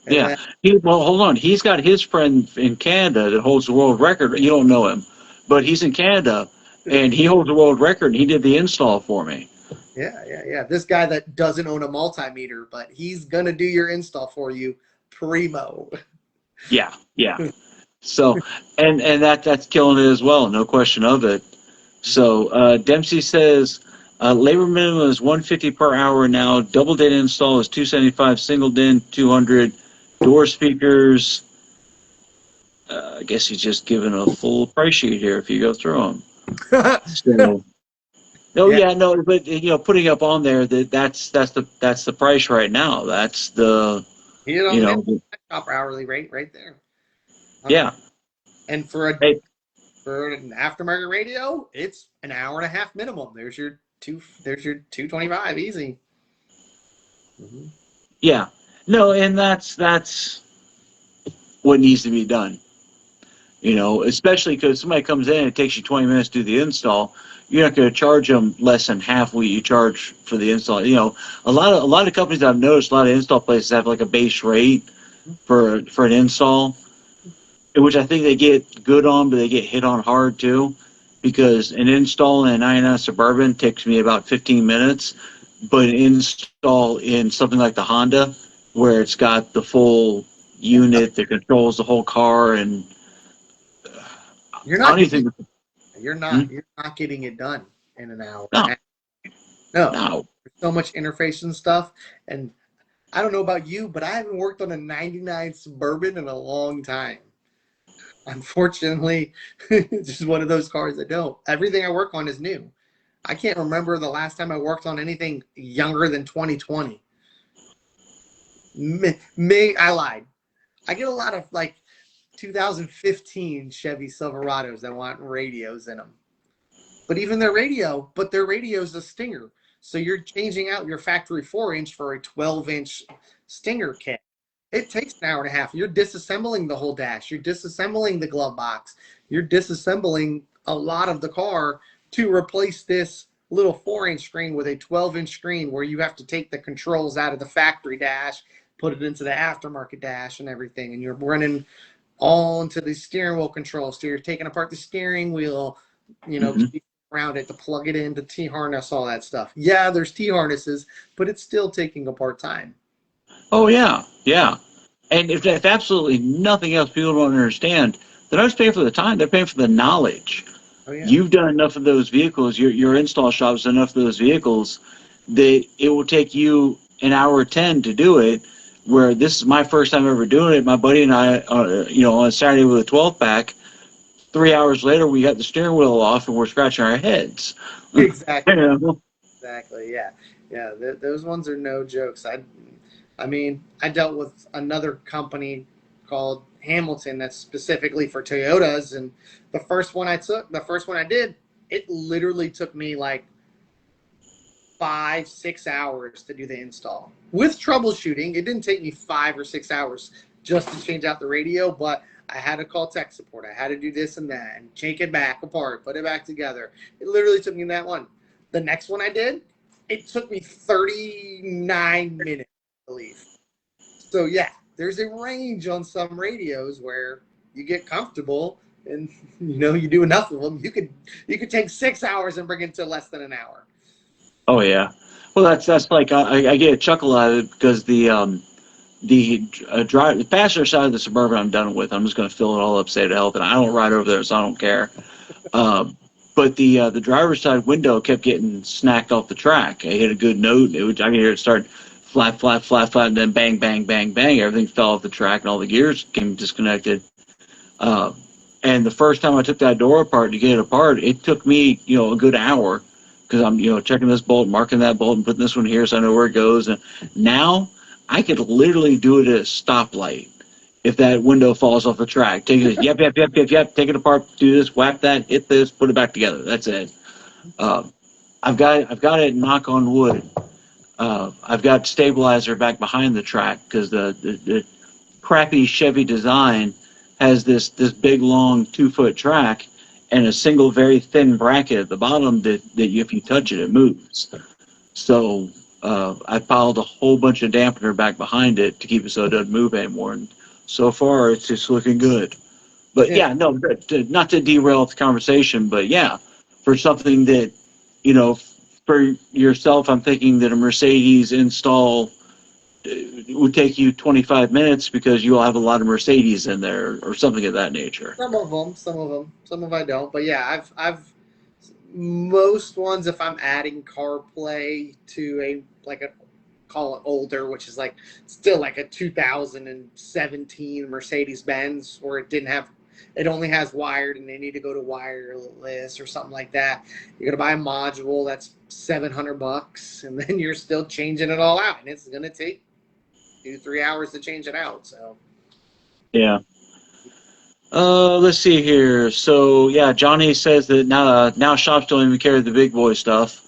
And yeah. Well, hold on. He's got his friend in Canada that holds the world record. You don't know him, but he's in Canada, and he holds the world record, and he did the install for me. Yeah. This guy that doesn't own a multimeter, but he's going to do your install for you primo. Yeah. So, and that's killing it as well, no question of it. So, Dempsey says, labor minimum is $150 per hour now. Double DIN install is $275. Single DIN, $200. Door speakers, I guess he's just giving a full price sheet here if you go through them. So, but putting up on there that's the price right now. That's the shop hourly rate right there. Yeah. And for an aftermarket radio, it's an hour and a half minimum. There's your $225 easy. Mm-hmm. Yeah. No, and that's what needs to be done. Especially because somebody comes in and it takes you 20 minutes to do the install. You're not going to charge them less than half what you charge for the install. A lot of companies I've noticed, a lot of install places have like a base rate for an install, which I think they get good on, but they get hit on hard too, because an install in a 99 Suburban takes me about 15 minutes, but an install in something like the Honda, where it's got the full unit that controls the whole car, and You're I not don't getting even think. Hmm? you're not getting it done in an hour and a No, half. No, no. there's so much interface and stuff. And I don't know about you, but I haven't worked on a '99 Suburban in a long time. Unfortunately, it's just one of those cars that don't. Everything I work on is new. I can't remember the last time I worked on anything younger than 2020. I lied. I get a lot of like 2015 Chevy Silverados that want radios in them. But even their radio is a Stinger. So you're changing out your factory 4-inch for a 12-inch Stinger kit. It takes an hour and a half. You're disassembling the whole dash. You're disassembling the glove box. You're disassembling a lot of the car to replace this little 4-inch screen with a 12-inch screen where you have to take the controls out of the factory dash, put it into the aftermarket dash and everything. And you're running all into the steering wheel controls. So you're taking apart the steering wheel, Hmm. around it to plug it into T-harness, all that stuff. Yeah, there's T-harnesses, but it's still taking apart time. Oh yeah, yeah. And if absolutely nothing else people don't understand, they're not just paying for the time; they're paying for the knowledge. Oh yeah. You've done enough of those vehicles. Your install shop's done enough of those vehicles that it will take you an hour or 10 to do it. Where this is my first time ever doing it. My buddy and I, on a Saturday with a 12 pack. 3 hours later, we got the steering wheel off and we're scratching our heads. Exactly. You know? Exactly. Yeah. Yeah. Those ones are no jokes. I mean, I dealt with another company called Hamilton that's specifically for Toyotas, and the first one I did, it literally took me like 5, 6 hours to do the install with troubleshooting. It didn't take me 5 or 6 hours just to change out the radio, but I had to call tech support. I had to do this and that and take it back apart, put it back together. It literally took me that one. The next one I did, it took me 39 minutes, I believe. So yeah, there's a range on some radios where you get comfortable and you do enough of them. You could take 6 hours and bring it to less than an hour. Oh yeah. Well, that's like I get a chuckle out of it because the passenger side of the Suburban I'm done with. I'm just going to fill it all up, say to health, and I don't ride over there, so I don't care. But the driver's side window kept getting snacked off the track. I hit a good note. I could hear it start flat, flat, flat, flat, and then bang, bang, bang, bang. Everything fell off the track, and all the gears came disconnected. Uh, and the first time I took that door apart to get it apart, it took me, a good hour because I'm, checking this bolt, marking that bolt, and putting this one here so I know where it goes. And now I could literally do it at a stoplight. If that window falls off the track, take it, yep, yep, yep, yep, yep, take it apart, do this, whack that, hit this, put it back together. That's it. Uh, I've got it. Knock on wood. I've got stabilizer back behind the track because the crappy Chevy design has this big long 2 foot track and a single very thin bracket at the bottom that if you touch it, it moves. So I piled a whole bunch of dampener back behind it to keep it so it doesn't move anymore. And so far, it's just looking good. But Yeah. yeah, no, not to derail the conversation, but yeah, for something that, you know, for yourself, I'm thinking that a Mercedes install would take you 25 minutes because you'll have a lot of Mercedes in there or something of that nature. Some of I don't. But yeah, I've most ones if I'm adding CarPlay to a like a call it older, which is like still like a 2017 Mercedes Benz where it only has wired and they need to go to wireless or something like that. You're gonna buy a module that's $700, and then you're still changing it all out, and it's gonna take 2, 3 hours to change it out. So Yeah. Let's see here. So yeah, Johnny says that now shops don't even carry the big boy stuff.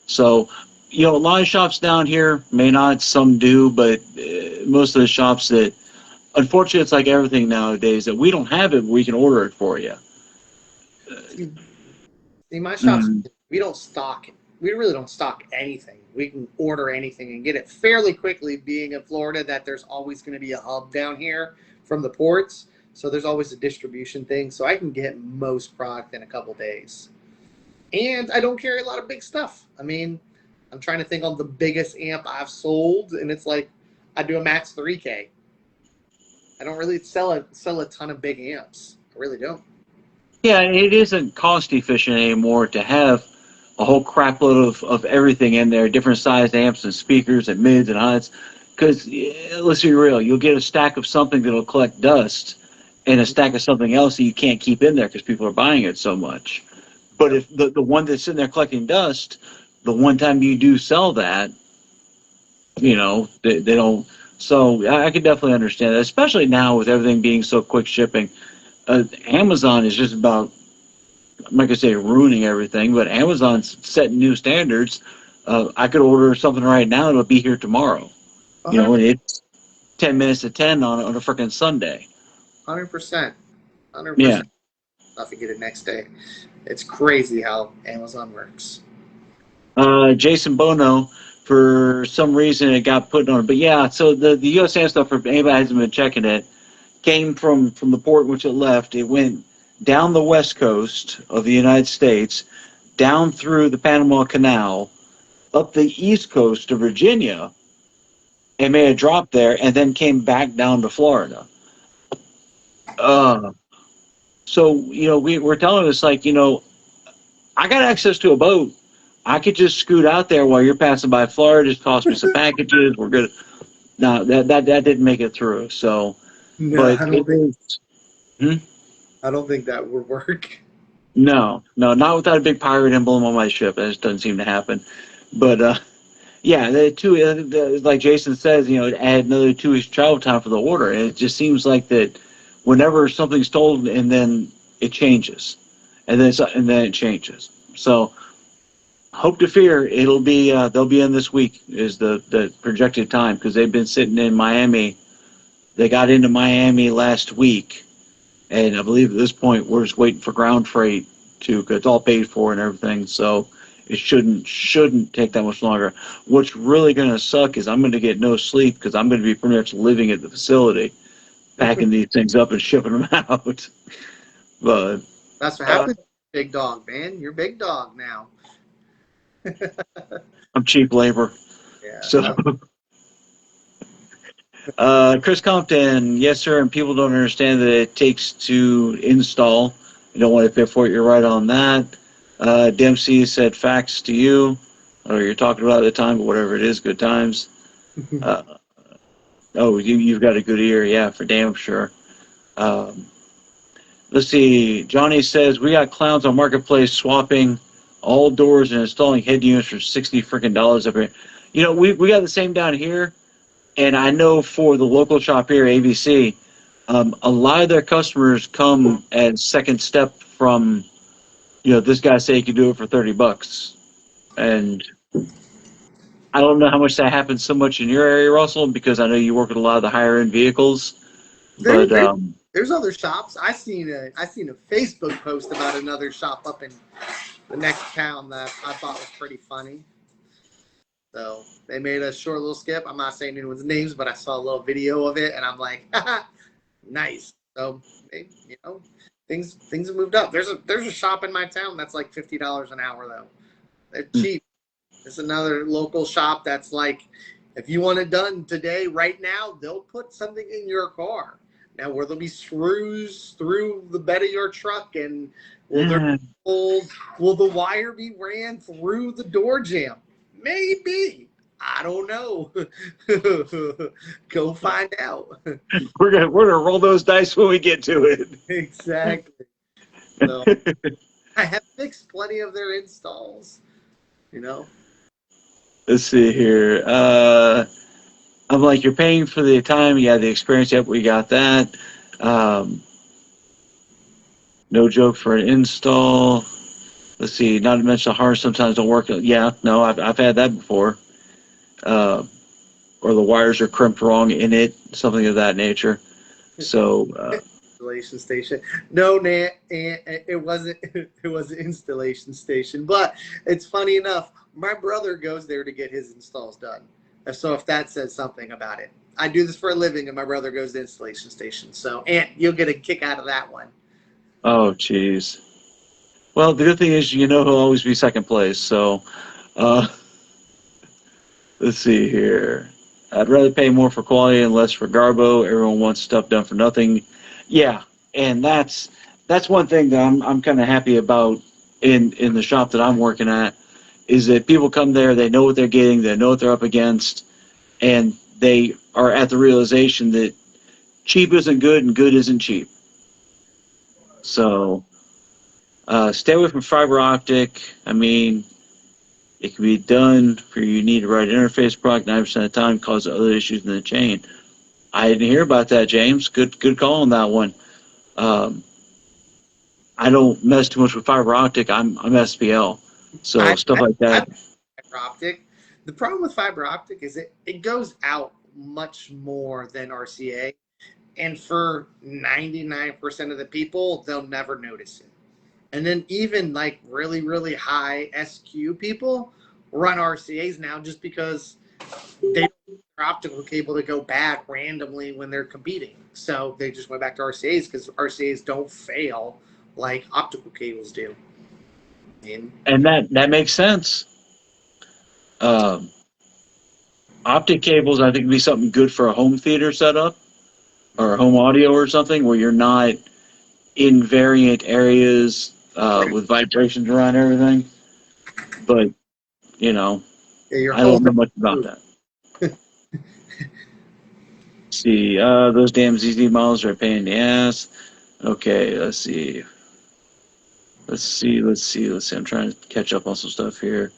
So a lot of shops down here may not, some do, but most of the shops that, unfortunately, it's like everything nowadays that we don't have it, we can order it for you. see, my shops, Mm. we don't stock. We really don't stock anything. We can order anything and get it fairly quickly. Being in Florida, that there's always going to be a hub down here from the ports, so there's always a distribution thing. So I can get most product in a couple days, and I don't carry a lot of big stuff. I mean, I'm trying to think on the biggest amp I've sold, and it's like I do a max 3K. I don't really sell a ton of big amps. I really don't. Yeah, it isn't cost efficient anymore to have a whole crap load of everything in there, different sized amps and speakers and mids and highs. Because let's be real, you'll get a stack of something that'll collect dust and a stack of something else that you can't keep in there because people are buying it so much. But if the one that's sitting there collecting dust, the one time you do sell that, they don't. So I can definitely understand that, especially now with everything being so quick shipping. Amazon is just about, I'm not going to say ruining everything, but Amazon's setting new standards. I could order something right now, and it'll be here tomorrow. 100%. And it's 10 minutes to 10 on a freaking Sunday. 100%. Yeah. 100%. I'll get it next day. It's crazy how Amazon works. Jason Bono, for some reason, it got put on. But yeah, so the USAN stuff, for anybody who hasn't been checking it, came from the port in which it left. It went down the west coast of the United States, down through the Panama Canal, up the east coast of Virginia, and made a drop there, and then came back down to Florida. So, we're telling us, like, I got access to a boat. I could just scoot out there while you're passing by Florida, just toss me some packages. We're good. No, that didn't make it through. So, No, but I don't think that would work. No, not without a big pirate emblem on my ship. That just doesn't seem to happen. But yeah, like Jason says, it add another 2 weeks travel time for the order, and it just seems like that whenever something's told and then it changes, and then it changes. So hope to fear it'll be they'll be in this week is the projected time, because they've been sitting in Miami. They got into Miami last week, and I believe at this point we're just waiting for ground freight because it's all paid for and everything. So it shouldn't take that much longer. What's really going to suck is I'm going to get no sleep because I'm going to be pretty much living at the facility, packing these things up and shipping them out. But that's what happens, big dog, man. You're big dog now. I'm cheap labor. Yeah. So, Chris Compton, yes, sir. And people don't understand that it takes to install. You don't want to pay for it. You're right on that. Dempsey said facts to you. Or you're talking about at the time, but whatever it is, good times. You've got a good ear. Yeah, for damn sure. Let's see. Johnny says, we got clowns on Marketplace swapping all doors and installing head units for $60 freaking up here. We got the same down here. And I know for the local shop here, ABC, a lot of their customers come as second step from, this guy say he could do it for $30. And I don't know how much that happens so much in your area, Russell, because I know you work with a lot of the higher end vehicles. There's other shops. I seen a Facebook post about another shop up in the next town that I thought was pretty funny. So they made a short little skip. I'm not saying anyone's names, but I saw a little video of it, and I'm like, nice. So things have moved up. There's a shop in my town that's like $50 an hour though. They're cheap. There's another local shop that's like, if you want it done today, right now, they'll put something in your car. Now, will there be screws through the bed of your truck, and will the wire be ran through the door jamb? Maybe. I don't know. Go find out. We're gonna roll those dice when we get to it. Exactly. So, I have fixed plenty of their installs. Let's see here. I'm like, you're paying for the time. You had the experience. Yep, we got that. No joke for an install. Let's see. Not to mention the harness sometimes don't work. Yeah, no, I've had that before. Or the wires are crimped wrong in it, something of that nature. So installation station. No, it wasn't. It was an installation station. But it's funny enough. My brother goes there to get his installs done. So if that says something about it, I do this for a living, and my brother goes to installation stations. So, Aunt, you'll get a kick out of that one. Oh, jeez. Well, the good thing is, he'll always be second place. So, let's see here. I'd rather pay more for quality and less for garbo. Everyone wants stuff done for nothing. Yeah, and that's one thing that I'm kind of happy about in the shop that I'm working at, is that people come there, they know what they're getting, they know what they're up against, and they are at the realization that cheap isn't good and good isn't cheap. So stay away from fiber optic. I mean, it can be done for you need the right interface product 90% of the time, cause other issues in the chain. I didn't hear about that, James. Good call on that one. Um, I don't mess too much with fiber optic. I'm SPL, so stuff like I that. fiber optic. The problem with fiber optic is it goes out much more than RCA. And for 99% of the people, they'll never notice it. And then even like really, really high SQ people run RCAs now just because they don't want their optical cable to go bad randomly when they're competing. So they just went back to RCAs because RCAs don't fail like optical cables do. And that makes sense. Um, Optic cables, I think, would be something good for a home theater setup or a home audio or something where you're not in variant areas with vibrations around everything. But, you know, Yeah, your I whole don't know much about that. See, those damn ZZ models are a pain in the ass. Okay, let's see. I'm trying to catch up on some stuff here.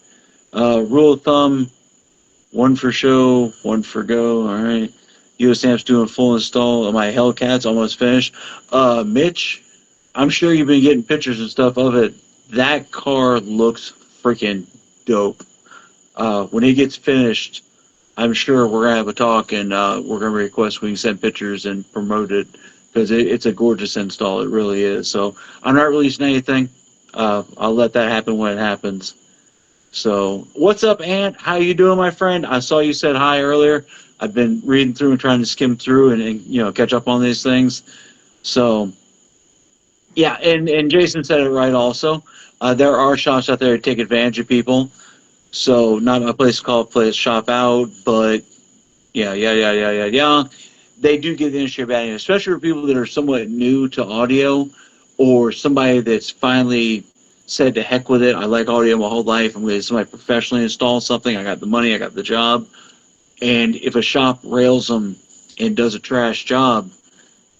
Rule of thumb, one for show, one for go. All right. US Amp's doing full install. My Hellcat's almost finished. Mitch, I'm sure you've been getting pictures and stuff of it. That car looks freaking dope. When it gets finished, I'm sure we're gonna have a talk and we're gonna request we can send pictures and promote it because it's a gorgeous install. It really is. So I'm not releasing anything. I'll let that happen when it happens. So what's up, Ant? How you doing, my friend? I saw you said hi earlier. I've been reading through and trying to skim through and you know catch up on these things. So yeah, and Jason said it right also. There are shops out there that take advantage of people. So not a place to call a place shop out, but yeah. They do give the industry a bad name, especially for people that are somewhat new to audio or somebody that's finally said to heck with it. I like audio my whole life. I'm going to somebody professionally install something. I got the money. I got the job. And if a shop rails them and does a trash job,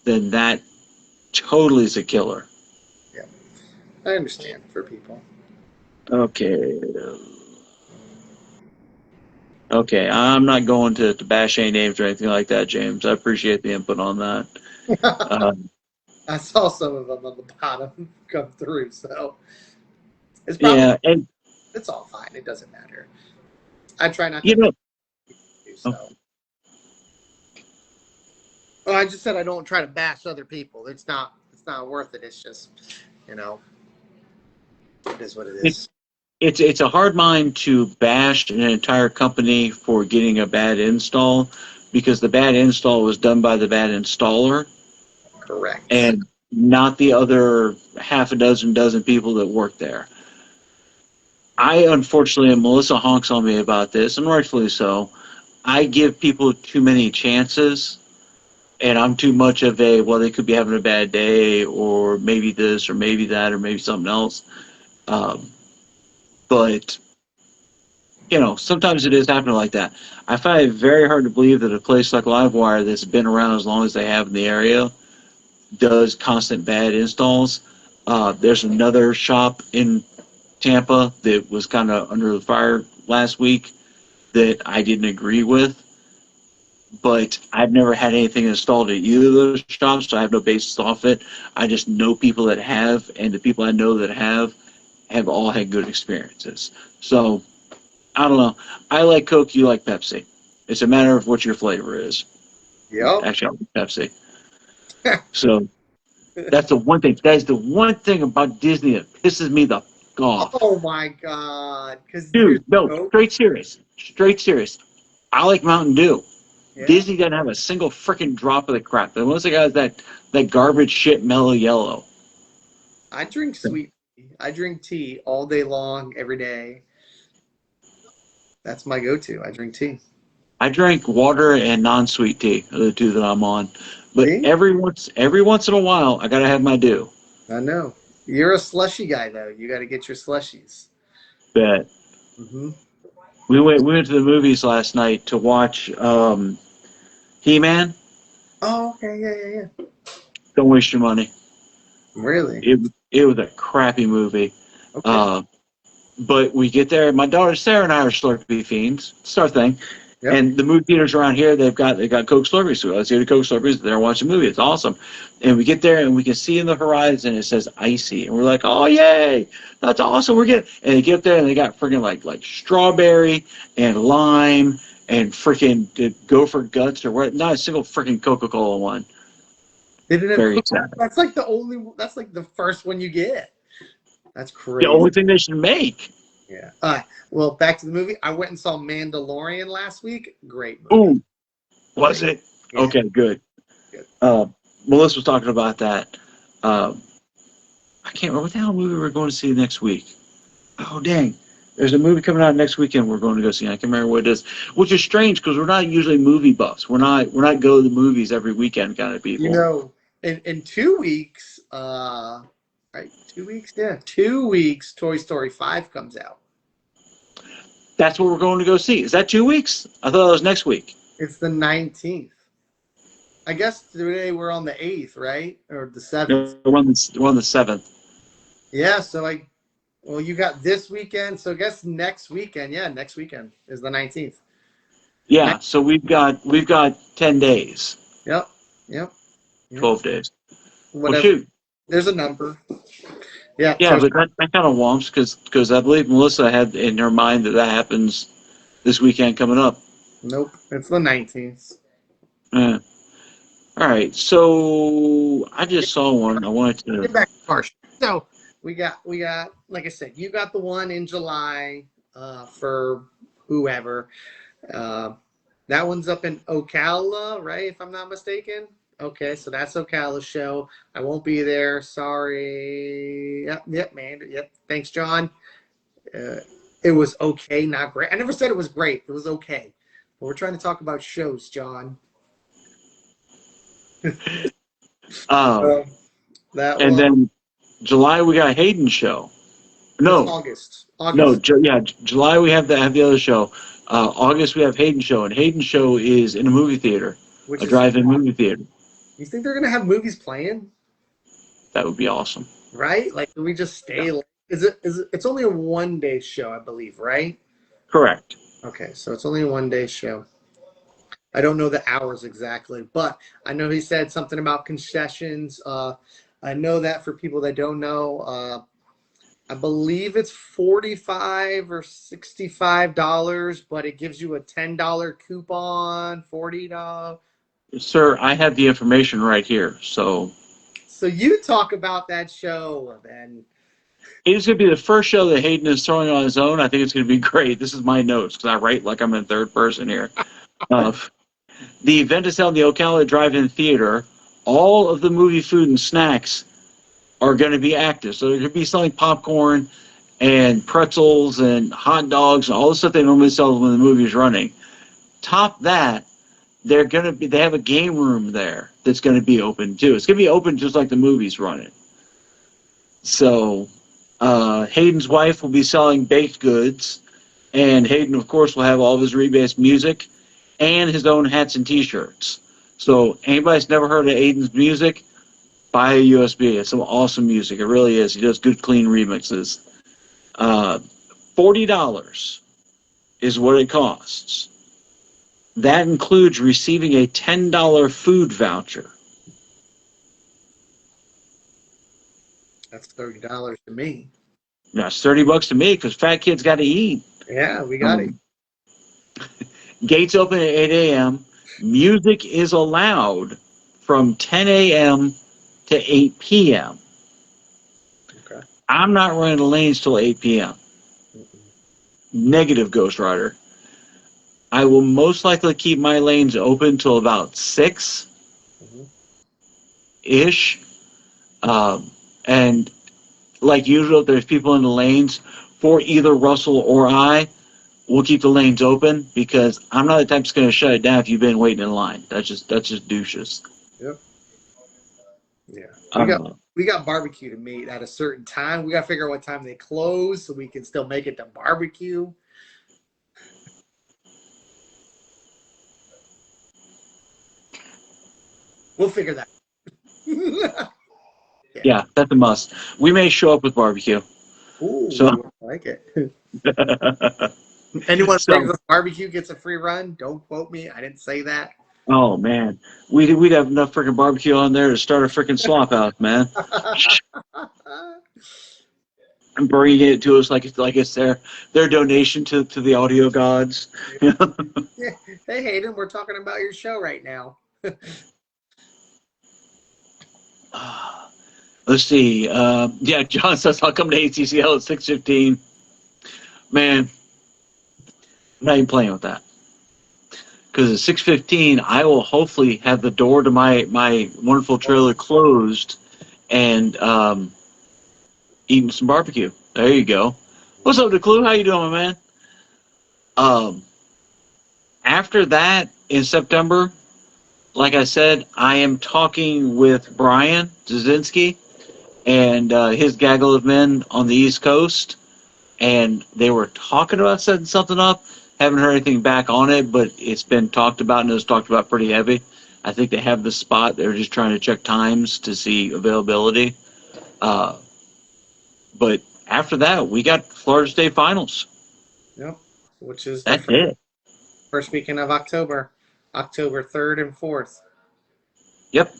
then that totally is a killer. Yeah, I understand for people. Okay. Okay, I'm not going to bash any names or anything like that, James. I appreciate the input on that. I saw some of them on the bottom come through, so it's probably Yeah, and it's all fine. It doesn't matter. I try not you to know, do so. Well, I just said I don't try to bash other people. It's not worth it. It's just, you know, it is what it it, is. it's a hard mind to bash an entire company for getting a bad install because the bad install was done by the bad installer Correct. and not the other half a dozen people that work there. I unfortunately, and Melissa honks on me about this, and rightfully so. I give people too many chances, and I'm too much of a well, they could be having a bad day, or maybe this, or maybe that, or maybe something else. Um, but you know, sometimes it is happening like that. I find it very hard to believe that a place like Livewire that's been around as long as they have in the area does constant bad installs. There's another shop in Tampa that was kind of under the fire last week that I didn't agree with, but I've never had anything installed at either of those shops, so I have no basis off it. I just know people that have, and the people I know that have all had good experiences. So I don't know. I like Coke. You like Pepsi. It's a matter of what your flavor is. Yep. Actually, I like Pepsi. So that's the one thing. That is the one thing about Disney that pisses me the f off. Oh my God! Because there's Dude, no, no. straight serious. Straight serious. I like Mountain Dew. Yeah. Disney doesn't have a single freaking drop of the crap. The most they got is that garbage shit mellow yellow. I drink sweet tea. I drink tea all day long, every day. That's my go-to. I drink tea. I drink water and non-sweet tea, are the two that I'm on. But See? every once in a while, I gotta have my due. I know. You're a slushy guy, though. You got to get your slushies. Bet. Mm-hmm. We went to the movies last night to watch He-Man. Oh, okay. Yeah, yeah, yeah. Don't waste your money. Really? It was a crappy movie. Okay. Uh, but we get there. My daughter Sarah and I are Slurpee fiends. It's our thing. Yep. And the movie theaters around here, they got Coke Slurpees. So let's go to Coke Slurpees. They're watching a movie. It's awesome. And we get there and we can see in the horizon it says icy, and we're like, oh yay, that's awesome. We're getting. And they get there and they got freaking like strawberry and lime and freaking Gopher Guts or what? Not a single freaking Coca-Cola one. They didn't Very have, sad. that's like the only. That's like the first one you get. That's The crazy. only thing they should make. Yeah. All right. Well, back to the movie. I went and saw Mandalorian last week. Great movie. Ooh, was it? Yeah. Okay, good. Good. Melissa was talking about that. I can't remember what the hell movie we're going to see next week. Oh, dang. There's a movie coming out next weekend we're going to go see. I can't remember what it is, which is strange because we're not usually movie buffs. We're not go to the movies every weekend kind of people. You know, in 2 weeks, right, 2 weeks, yeah, 2 weeks, Toy Story 5 comes out. That's what we're going to go see. Is that 2 weeks? I thought it was next week. It's the 19th. I guess today we're on the 8th, right? Or the 7th. No, we're on the 7th. Yeah, so well, you got this weekend, so I guess next weekend, next weekend is the 19th. Yeah, so we've got 10 days. Yep. 12 days. Whatever. Well, shoot. There's a number. Yeah. Yeah, but that kind of womps because I believe Melissa had in her mind that happens this weekend coming up. Nope, it's the 19th. Yeah. All right, so I just saw one. I wanted to Get back to car show. So we got, like I said, you got the one in July for whoever. That one's up in Ocala, right? If I'm not mistaken. Okay, so that's Ocala's show. I won't be there. Sorry. Yep, man. Yep. Thanks, John. It was okay, not great. I never said it was great. It was okay. But we're trying to talk about shows, John. That and one, then July we got Hayden's show. No, August. no, July we have the other show. August we have Hayden's show, and Hayden's show is in a movie theater, Which a drive-in movie theater. You think they're gonna have movies playing? That would be awesome. Right? Like, do we just stay? Yeah. Is it? It's only a 1-day show, I believe, right? Correct. Okay, so it's only a 1-day show. I don't know the hours exactly, but I know he said something about concessions. I know that for people that don't know, I believe it's $45 or $65, but it gives you a $10 coupon, $40. Sir, I have the information right here. So you talk about that show, then. it's going to be the first show that Hayden is throwing on his own. I think it's going to be great. This is my notes because I write like I'm in third person here. The event is held in the Ocala Drive-In Theater. All of the movie food and snacks are going to be active. So they're going to be selling popcorn and pretzels and hot dogs and all the stuff they normally sell when the movie is running. Top that, they have a game room there that's going to be open too. It's going to be open just like the movie's running. So Hayden's wife will be selling baked goods, and Hayden, of course, will have all of his rebased music and his own hats and T-shirts. So anybody that's never heard of Hayden's music, buy a USB. It's some awesome music. It really is. He does good, clean remixes. $40 is what it costs. That includes receiving a $10 food voucher. That's $30 to me. That's $30 to me because fat kids got to eat. Yeah, we got it. Gates open at 8 a.m. Music is allowed from 10 a.m. to 8 p.m. Okay. I'm not running the lanes till 8 p.m. Negative, Ghost Rider. I will most likely keep my lanes open till about 6-ish. And like usual, there's people in the lanes for either Russell or I. we'll keep the lanes open because I'm not the type that's going to shut it down if you've been waiting in line. That's just douches. Yep. Yeah. Uh, We got barbecue to meet at a certain time. We got to figure out what time they close so we can still make it to barbecue. We'll figure that. yeah, that's a must. We may show up with barbecue. Ooh, So, I like it. Anyone so brings us barbecue gets a free run. Don't quote me. I didn't say that. oh man, we'd have enough freaking barbecue on there to start a freaking slop house, man. And bringing it to us like it's their donation to the audio gods. Yeah. Hey Hayden, we're talking about your show right now. Let's see. Yeah, John says I'll come to ACCL at 6:15. Man, I'm not even playing with that. Because at 6:15, I will hopefully have the door to my wonderful trailer closed and eating some barbecue. There you go. What's up, DeClue? How you doing, man? After that, in September, like I said, I am talking with Brian Zazinski and his gaggle of men on the East Coast, and they were talking about setting something up. Haven't heard anything back on it, but it's been talked about, and it was talked about pretty heavy. I think they have the spot. They're just trying to check times to see availability. But after that, we got Florida State Finals. Yep. Which is That's it. first weekend of October. October 3rd and 4th. Yep.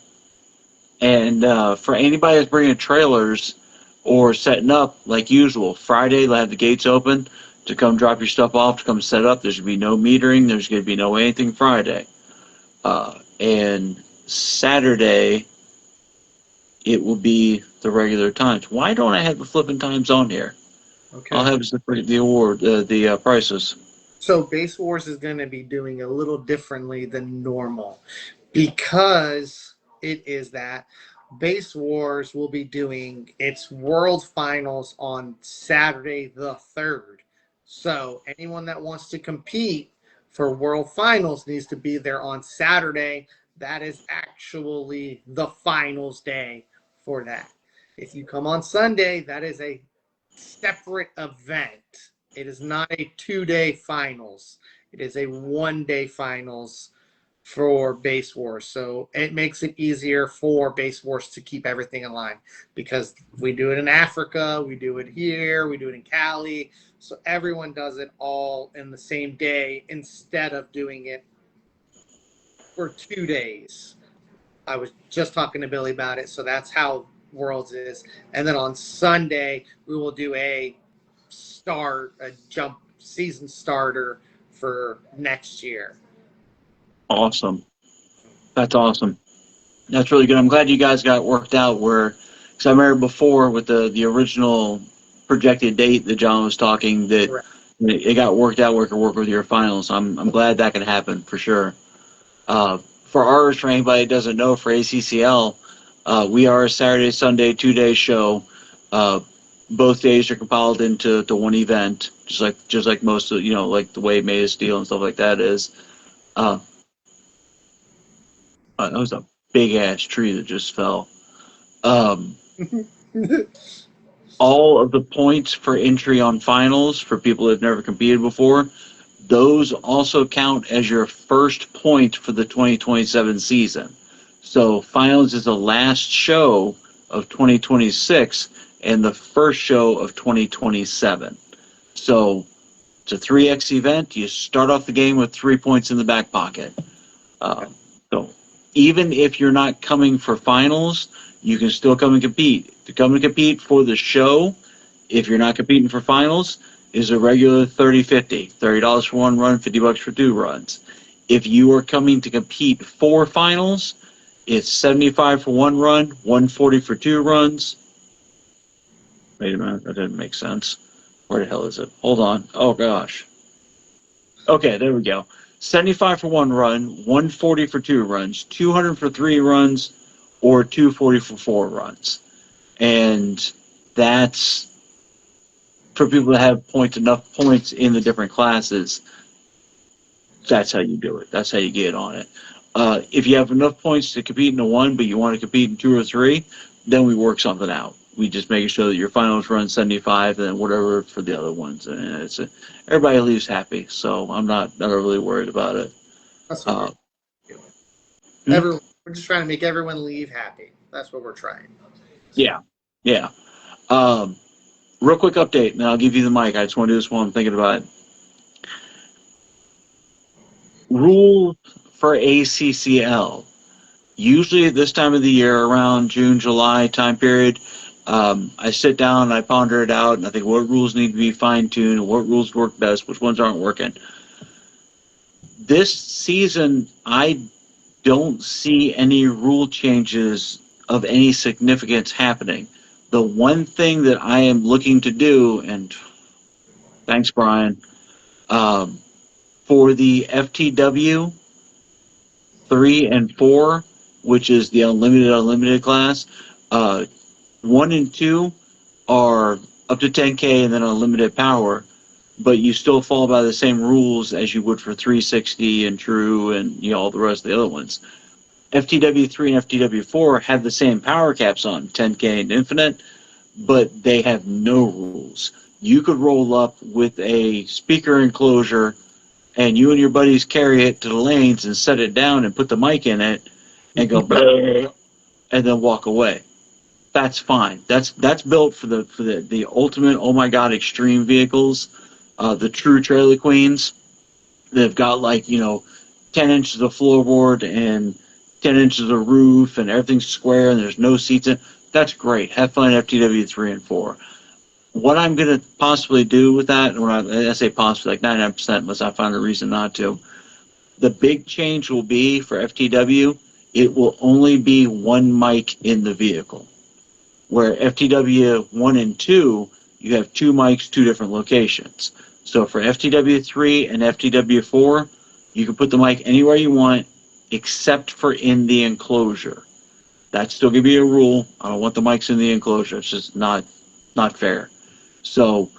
And for anybody that's bringing trailers or setting up, like usual, Friday, they'll have the gates open to come drop your stuff off, to come set up. There's going to be no metering. There's going to be no anything Friday. And Saturday, it will be the regular times. Why don't I have the flipping times on here? Okay. I'll have the prices. So Base Wars is going to be doing a little differently than normal because it is that Base Wars will be doing its World Finals on Saturday the 3rd. So anyone that wants to compete for World Finals needs to be there on Saturday. That is actually the finals day for that. If you come on Sunday, that is a separate event. It is not a 2-day finals. It is a 1-day finals for Base Wars. So it makes it easier for Base Wars to keep everything in line because we do it in Africa, we do it here, we do it in Cali. So everyone does it all in the same day instead of doing it for 2 days. I was just talking to Billy about it. So that's how Worlds is. And then on Sunday, we will do a jump season starter for next year. Awesome. That's awesome. That's really good. I'm glad you guys got it worked out because I remember before with the original projected date that John was talking that Correct. It got worked out where it could work with your finals. I'm glad that can happen for sure. For ours, for anybody that doesn't know, for ACCL, we are a Saturday, Sunday, 2-day show. Both days are compiled into one event, just like most of like the way Made of Steel and stuff like that is. That was a big ass tree that just fell. All of the points for entry on finals for people that have never competed before, those also count as your first point for the 2027 season. So finals is the last show of 2026 and the first show of 2027. So it's a 3x event. You start off the game with 3 points in the back pocket. So even if you're not coming for finals, you can still come and compete. To come and compete for the show, if you're not competing for finals, is a regular $30.50. $30 for one run, $50 for 2 runs. If you are coming to compete for finals, it's $75 for 1 run, $140 for 2 runs. Wait a minute, that didn't make sense. Where the hell is it? Hold on. Oh gosh. Okay, there we go. $75 for 1 run, $140 for 2 runs, $200 for 3 runs, or $240 for 4 runs. And that's for people to have enough points in the different classes, that's how you do it. That's how you get on it. If you have enough points to compete in a 1, but you want to compete in 2 or 3, then we work something out. We just make sure that your finals run 75, and then whatever for the other ones. And everybody leaves happy, so I'm not really worried about it. That's what we're just trying to make everyone leave happy. That's what we're trying. Yeah. Real quick update, and I'll give you the mic. I just want to do this while I'm thinking about it. Rules for ACCL. Usually at this time of the year, around June, July time period, I sit down and I ponder it out, and I think what rules need to be fine-tuned, what rules work best, which ones aren't working. This season, I don't see any rule changes of any significance happening. The one thing that I am looking to do, and thanks, Brian, for the FTW 3 and 4, which is the unlimited class, 1 and 2 are up to 10K and then unlimited power, but you still fall by the same rules as you would for 360 and True and all the rest of the other ones. FTW 3 and FTW 4 have the same power caps on 10K and Infinite, but they have no rules. You could roll up with a speaker enclosure and you and your buddies carry it to the lanes and set it down and put the mic in it and go and then walk away. That's fine. That's built for the ultimate, oh my god, extreme vehicles, the true trailer queens. They've got 10 inches of floorboard and 10 inches of roof and everything's square and there's no seats in. That's great. Have fun at FTW 3 and 4. What I'm going to possibly do with that, and when I say possibly, like 99% unless I find a reason not to, the big change will be for FTW, it will only be one mic in the vehicle. Where FTW 1 and 2, you have 2 mics, 2 different locations. So for FTW 3 and FTW 4, you can put the mic anywhere you want except for in the enclosure. That's still going to be a rule. I don't want the mics in the enclosure. It's just not fair. So,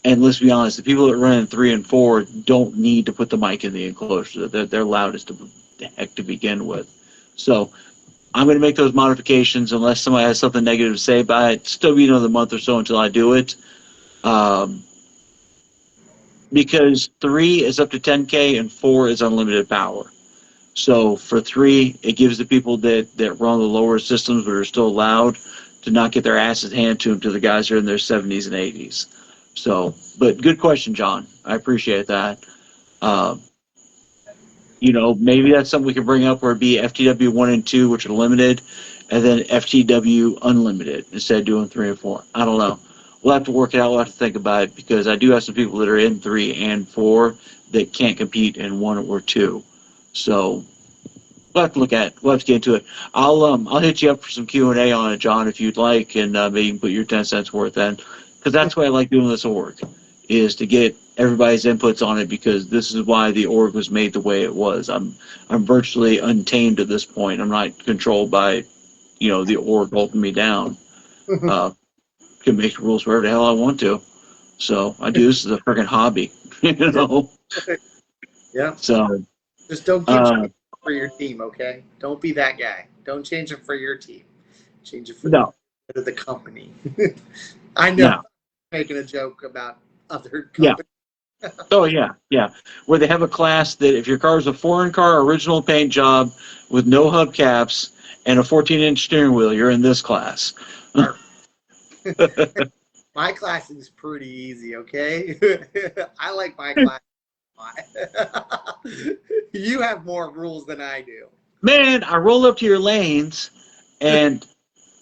and let's be honest, the people that run in 3 and 4 don't need to put the mic in the enclosure. They're loud as the heck to begin with. So I'm going to make those modifications unless somebody has something negative to say about it. Still be another month or so until I do it. Because 3 is up to 10K and 4 is unlimited power. So for 3, it gives the people that run the lower systems but are still loud to not get their asses handed to them to the guys who are in their 70s and 80s. So, but good question, John. I appreciate that. Maybe that's something we can bring up where it'd be FTW 1 and 2, which are limited, and then FTW unlimited instead of doing 3 and 4. I don't know. We'll have to work it out. We'll have to think about it because I do have some people that are in 3 and 4 that can't compete in 1 or 2. So we'll have to look at it. We'll have to get into it. I'll hit you up for some Q&A on it, John, if you'd like, and maybe you can put your 10 cents worth in. Because that's why I like doing this org, is to get everybody's inputs on it, because this is why the org was made the way it was. I'm virtually untamed at this point. I'm not controlled by, the org holding me down. Can make the rules wherever the hell I want to. So I do this as a freaking hobby, Yeah. So just don't keep changing for your team, okay? Don't be that guy. Don't change it for your team. Change it for the company. I know. I'm making a joke about other companies. Yeah. Oh yeah. Where they have a class that if your car is a foreign car, original paint job with no hubcaps and a 14-inch steering wheel, you're in this class. My class is pretty easy, okay? I like my class. You have more rules than I do. Man, I roll up to your lanes and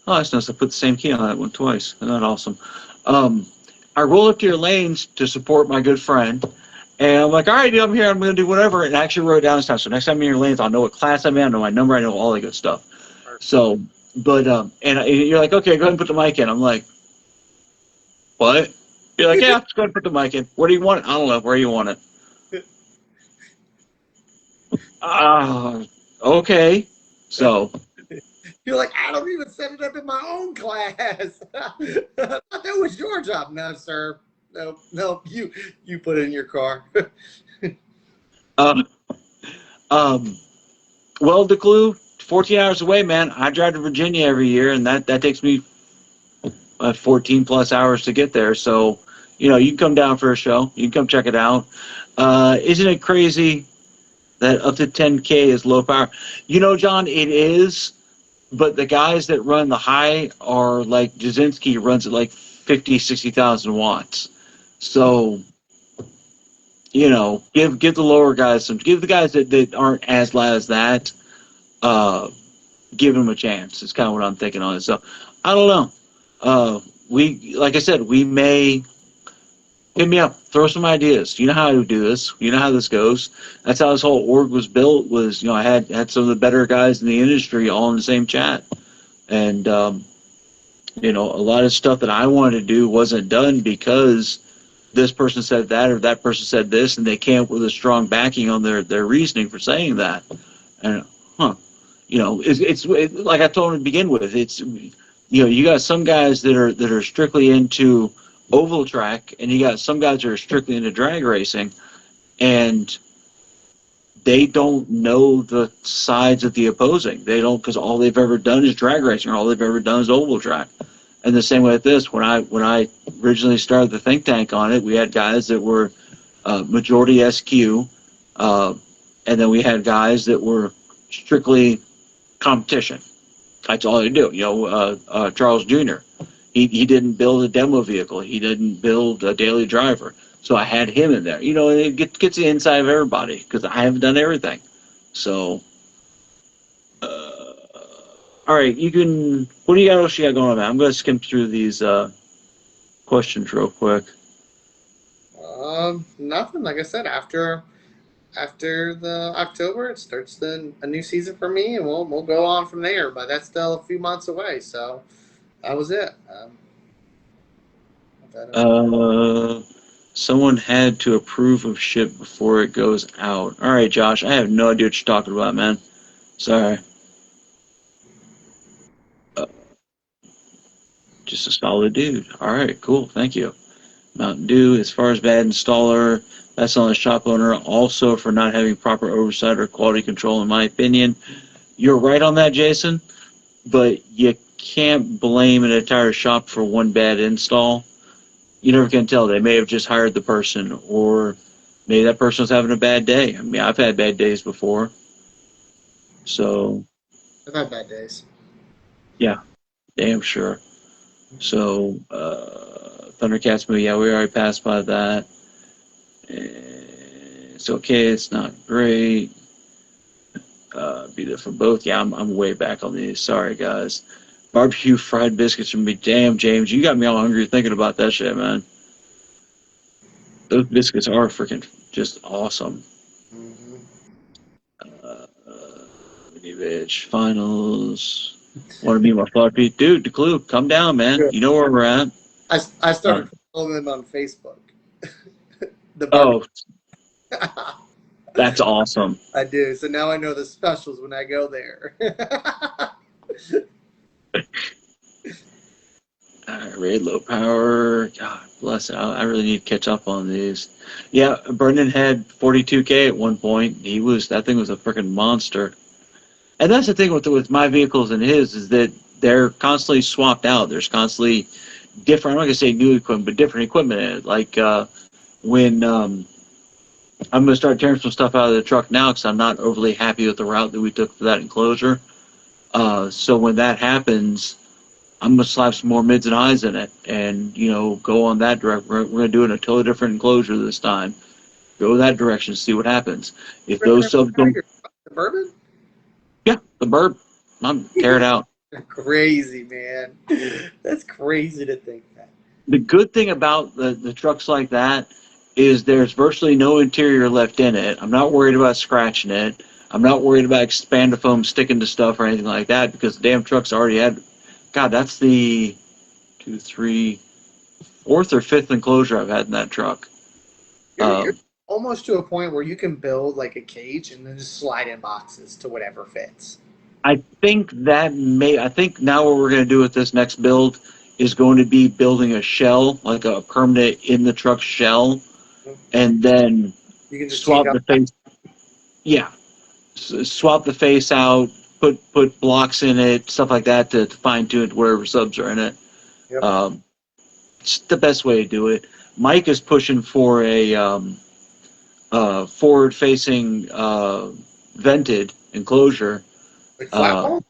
that's nice. I put the same key on that one twice. Isn't that awesome? I roll up to your lanes to support my good friend, and I'm like, all right, I'm here. I'm going to do whatever. And I actually wrote it down this time. So next time I'm in your lanes, I'll know what class I'm in. I know my number. I know all that good stuff. So, but and you're like, okay, go ahead and put the mic in. I'm like, what? You're like, yeah, just go ahead and put the mic in. Where do you want it? I don't know. Where you want it? Okay. So you're like, I don't even set it up in my own class. I thought that was your job. No, sir. no. You put it in your car. Um, well, DeClue, 14 hours away, man. I drive to Virginia every year, and that takes me 14 plus hours to get there. So, you know, you can come down for a show. You can come check it out. Isn't it crazy that up to 10K is low power? You know, John, it is. But the guys that run the high are like Jasinski runs at like 50, 60,000 watts. So, you know, give the lower guys some, give the guys that aren't as loud as that, give them a chance. It's kind of what I'm thinking on it. So, I don't know. Like I said, we may hit me up, throw some ideas. You know how to do this. You know how this goes. That's how this whole org was built. Was, you know, I had some of the better guys in the industry all in the same chat, and you know, a lot of stuff that I wanted to do wasn't done because this person said that or that person said this, and they came up with a strong backing on their reasoning for saying that. And you know, it's like I told him to begin with. It's, you know, you got some guys that are strictly into oval track, and you got some guys that are strictly into drag racing, and they don't know the sides of the opposing. They don't, because all they've ever done is drag racing, or all they've ever done is oval track. And the same way with this, when I originally started the think tank on it, we had guys that were majority SQ, and then we had guys that were strictly competition. That's all they do. You know, Charles Jr., he didn't build a demo vehicle. He didn't build a daily driver. So I had him in there. You know, and it gets the inside of everybody because I haven't done everything. So, all right, you can. What do you got? Else you got going on, man? I'm going to skim through these questions real quick. Nothing. Like I said, after the October, it starts a new season for me, and we'll go on from there. But that's still a few months away. So that was it. Someone had to approve of shit before it goes out. All right, Josh, I have no idea what you're talking about, man. Sorry. Just a solid dude. All right, cool. Thank you. Mountain Dew, as far as bad installer, that's on the shop owner also for not having proper oversight or quality control, in my opinion. You're right on that, Jason, but you can't blame an entire shop for one bad install. You never can tell. They may have just hired the person, or maybe that person was having a bad day. I mean, I've had bad days before. So, I've had bad days. yeah, damn sure. So, Thundercats movie, yeah, we already passed by that. It's okay, it's not great. Be there for both. Yeah, I'm way back on these. Sorry, guys. Barbecue fried biscuits from me. Damn, James, you got me all hungry thinking about that shit, man. Those biscuits are freaking just awesome. Mm-hmm. Bitch, finals. Want to be my floppy? Dude, the clue, come down, man. Yeah. You know where we're at. I started following them on Facebook. Oh, that's awesome. I do. So now I know the specials when I go there. Raid low power. God bless it. I really need to catch up on these. Yeah, Brendan had 42K at one point. That thing was a freaking monster. And that's the thing with my vehicles and his is that they're constantly swapped out. There's constantly different. I'm not gonna say new equipment, but different equipment in it. Like when I'm gonna start tearing some stuff out of the truck now because I'm not overly happy with the route that we took for that enclosure. So when that happens, I'm gonna slap some more mids and highs in it, and you know, go on that direction. We're gonna do it in a totally different enclosure this time. Go that direction, see what happens. If those subs don't, the bourbon. yeah, the burb, I'm tear it out. Crazy, man. That's crazy to think that. The good thing about the trucks like that is there's virtually no interior left in it. I'm not worried about scratching it. I'm not worried about expandofoam sticking to stuff or anything like that because the damn truck's already had. God, that's the 2, 3, 4th or 5th enclosure I've had in that truck. You're almost to a point where you can build like a cage and then just slide in boxes to whatever fits. I think now what we're going to do with this next build is going to be building a shell, like a permanent in the truck shell, and then You can just swap the face. Yeah, swap the face out, put blocks in it, stuff like that to fine tune whatever subs are in it. Yep. It's the best way to do it. Mike is pushing for a forward-facing vented enclosure. Like flat wall?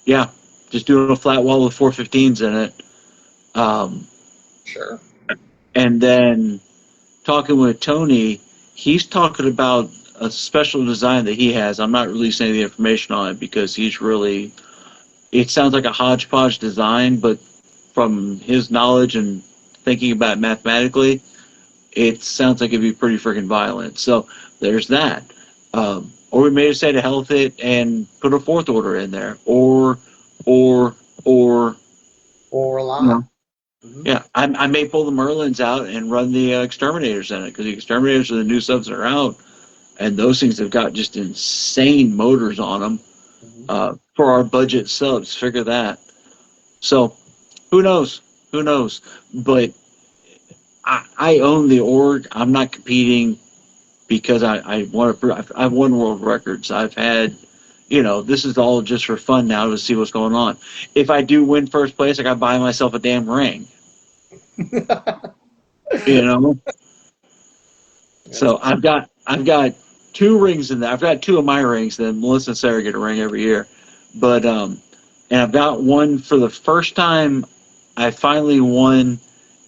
Yeah, just doing a flat wall with 415s in it. Sure. And then talking with Tony, he's talking about a special design that he has. I'm not releasing any of the information on it because he's really, it sounds like a hodgepodge design, but from his knowledge and thinking about it mathematically, it sounds like it'd be pretty freaking violent. So there's that. Or we may decide to health it and put a fourth order in there, or a lot. you know, yeah, I may pull the Merlins out and run the Exterminators in it, because the Exterminators are the new subs that are out, and those things have got just insane motors on them. For our budget subs, figure that. So who knows? Who knows? But I own the org. I'm not competing because I want to. I've won world records. I've had, this is all just for fun now to see what's going on. If I do win first place, I got to buy myself a damn ring. So I've got 2 rings in there. I've got 2 of my rings. Then Melissa and Sarah get a ring every year, but and I've got one for the first time. I finally won,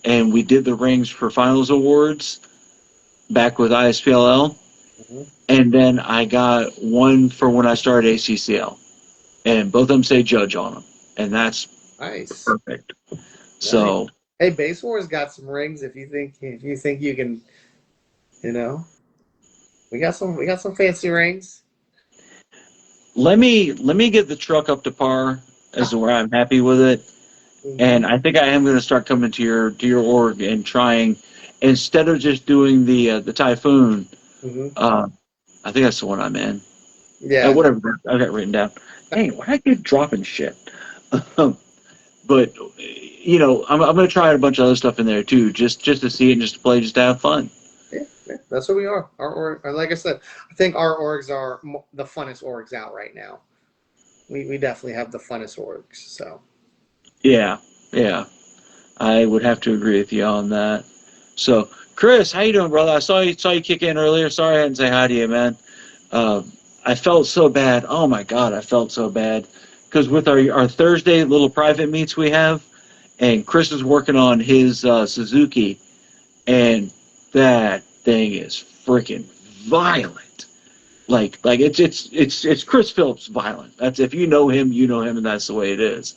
and we did the rings for finals awards back with ISPLL, and then I got one for when I started ACCL, and both of them say judge on them, and that's nice, perfect. Nice. So hey, Base Wars got some rings. If you think you can, we got some fancy rings. Let me get the truck up to par as to where I'm happy with it. And I think I am going to start coming to your org and trying, instead of just doing the Typhoon. I think that's the one I'm in. Yeah. Whatever I got written down. Hey, why I keep dropping shit? But I'm going to try a bunch of other stuff in there too, just to see it, and just to play, just to have fun. Yeah, that's what we are. Our org, like I said, I think our orgs are the funnest orgs out right now. We definitely have the funnest orgs. So. Yeah, I would have to agree with you on that. So, Chris, how you doing, brother? I saw you kick in earlier. Sorry I didn't say hi to you, man. I felt so bad. Oh my God, I felt so bad because with our Thursday little private meets we have, and Chris is working on his Suzuki, and that thing is freaking violent. Like it's Chris Phillips violent. That's, if you know him, and that's the way it is.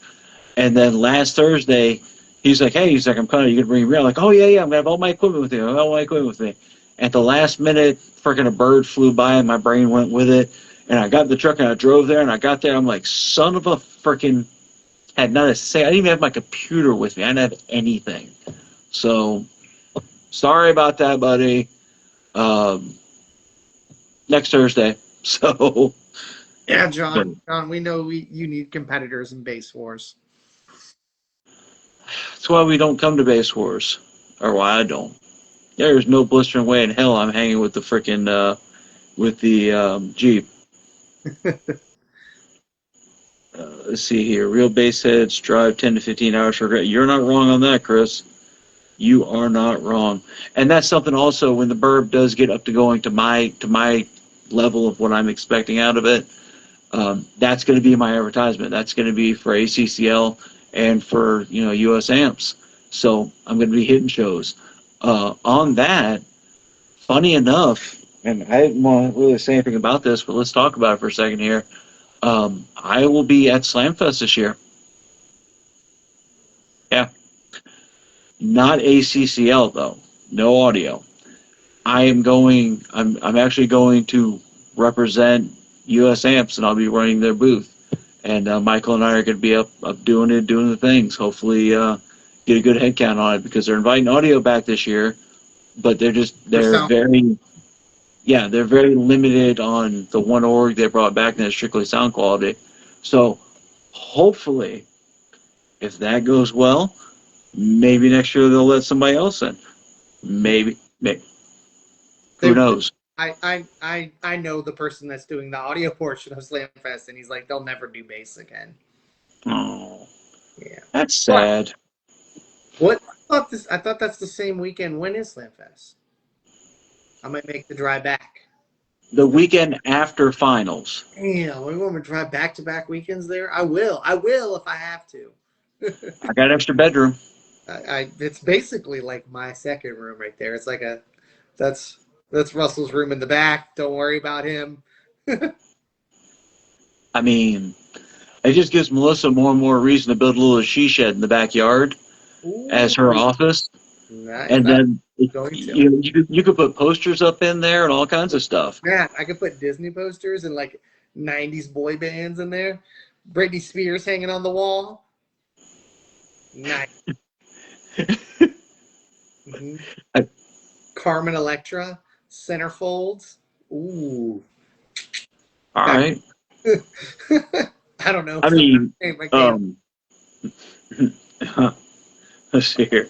And then last Thursday, he's like, I'm coming. You can bring me. I'm like, oh yeah, I'm gonna have all my equipment with me. I have all my equipment with me. At the last minute, freaking a bird flew by, and my brain went with it. And I got the truck, and I drove there, and I got there. I'm like, son of a freaking, had nothing to say. I didn't even have my computer with me. I didn't have anything. So, sorry about that, buddy. Next Thursday. So. Yeah, John, we know you need competitors in Base Wars. That's why we don't come to Base Wars, or why I don't. There's no blistering way in hell I'm hanging with the freaking with the Jeep. Let's see here. Real base heads drive 10 to 15 hours for grit. You're not wrong on that, Chris. You are not wrong. And that's something also, when the burb does get up to going to my level of what I'm expecting out of it, that's going to be my advertisement. That's going to be for ACCL and for US Amps. So I'm going to be hitting shows. On that, funny enough, and I didn't want to really say anything about this, but let's talk about it for a second here. I will be at Slamfest this year. Yeah. Not ACCL though. No audio. I'm actually going to represent US Amps, and I'll be running their booth. And Michael and I are going to be up doing the things. Hopefully get a good head count on it, because they're inviting audio back this year, but they're very limited on the one org they brought back, and it's strictly sound quality. So hopefully, if that goes well, Maybe next year they'll let somebody else in. Maybe. Who knows? I know the person that's doing the audio portion of Slamfest, and he's like, they'll never do bass again. Oh, Yeah, that's sad. What? I thought that's the same weekend. When is Slamfest? I might make the drive back. The weekend after finals. Damn, we want to drive back-to-back weekends there? I will if I have to. I got an extra bedroom. It's basically like my second room right there. It's like that's Russell's room in the back. Don't worry about him. I mean, it just gives Melissa more and more reason to build a little she shed in the backyard as her office. Nice. And then you could put posters up in there and all kinds of stuff. Yeah, I could put Disney posters and like 90s boy bands in there. Britney Spears hanging on the wall. Nice. Mm-hmm. Carmen Electra, centerfolds. Ooh. All right. I don't know. I mean, let's see here.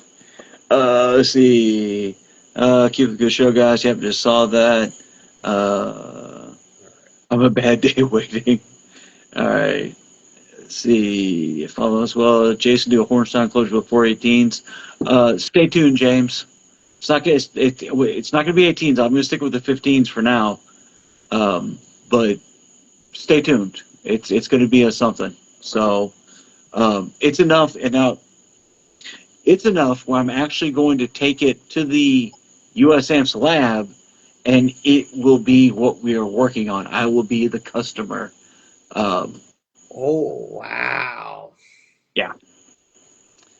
Let's see. Keep a good show, guys. Yep, just saw that. I'm a bad day waiting. All right. Let's see. Follow us well. Jason do a Hornstein closure with 418s. Stay tuned, James. It's not going to be 18s. I'm going to stick with the 15s for now. But stay tuned. It's going to be a something. So it's enough. And now it's enough where I'm actually going to take it to the US Amps lab, and it will be what we are working on. I will be the customer. Oh, wow. Yeah.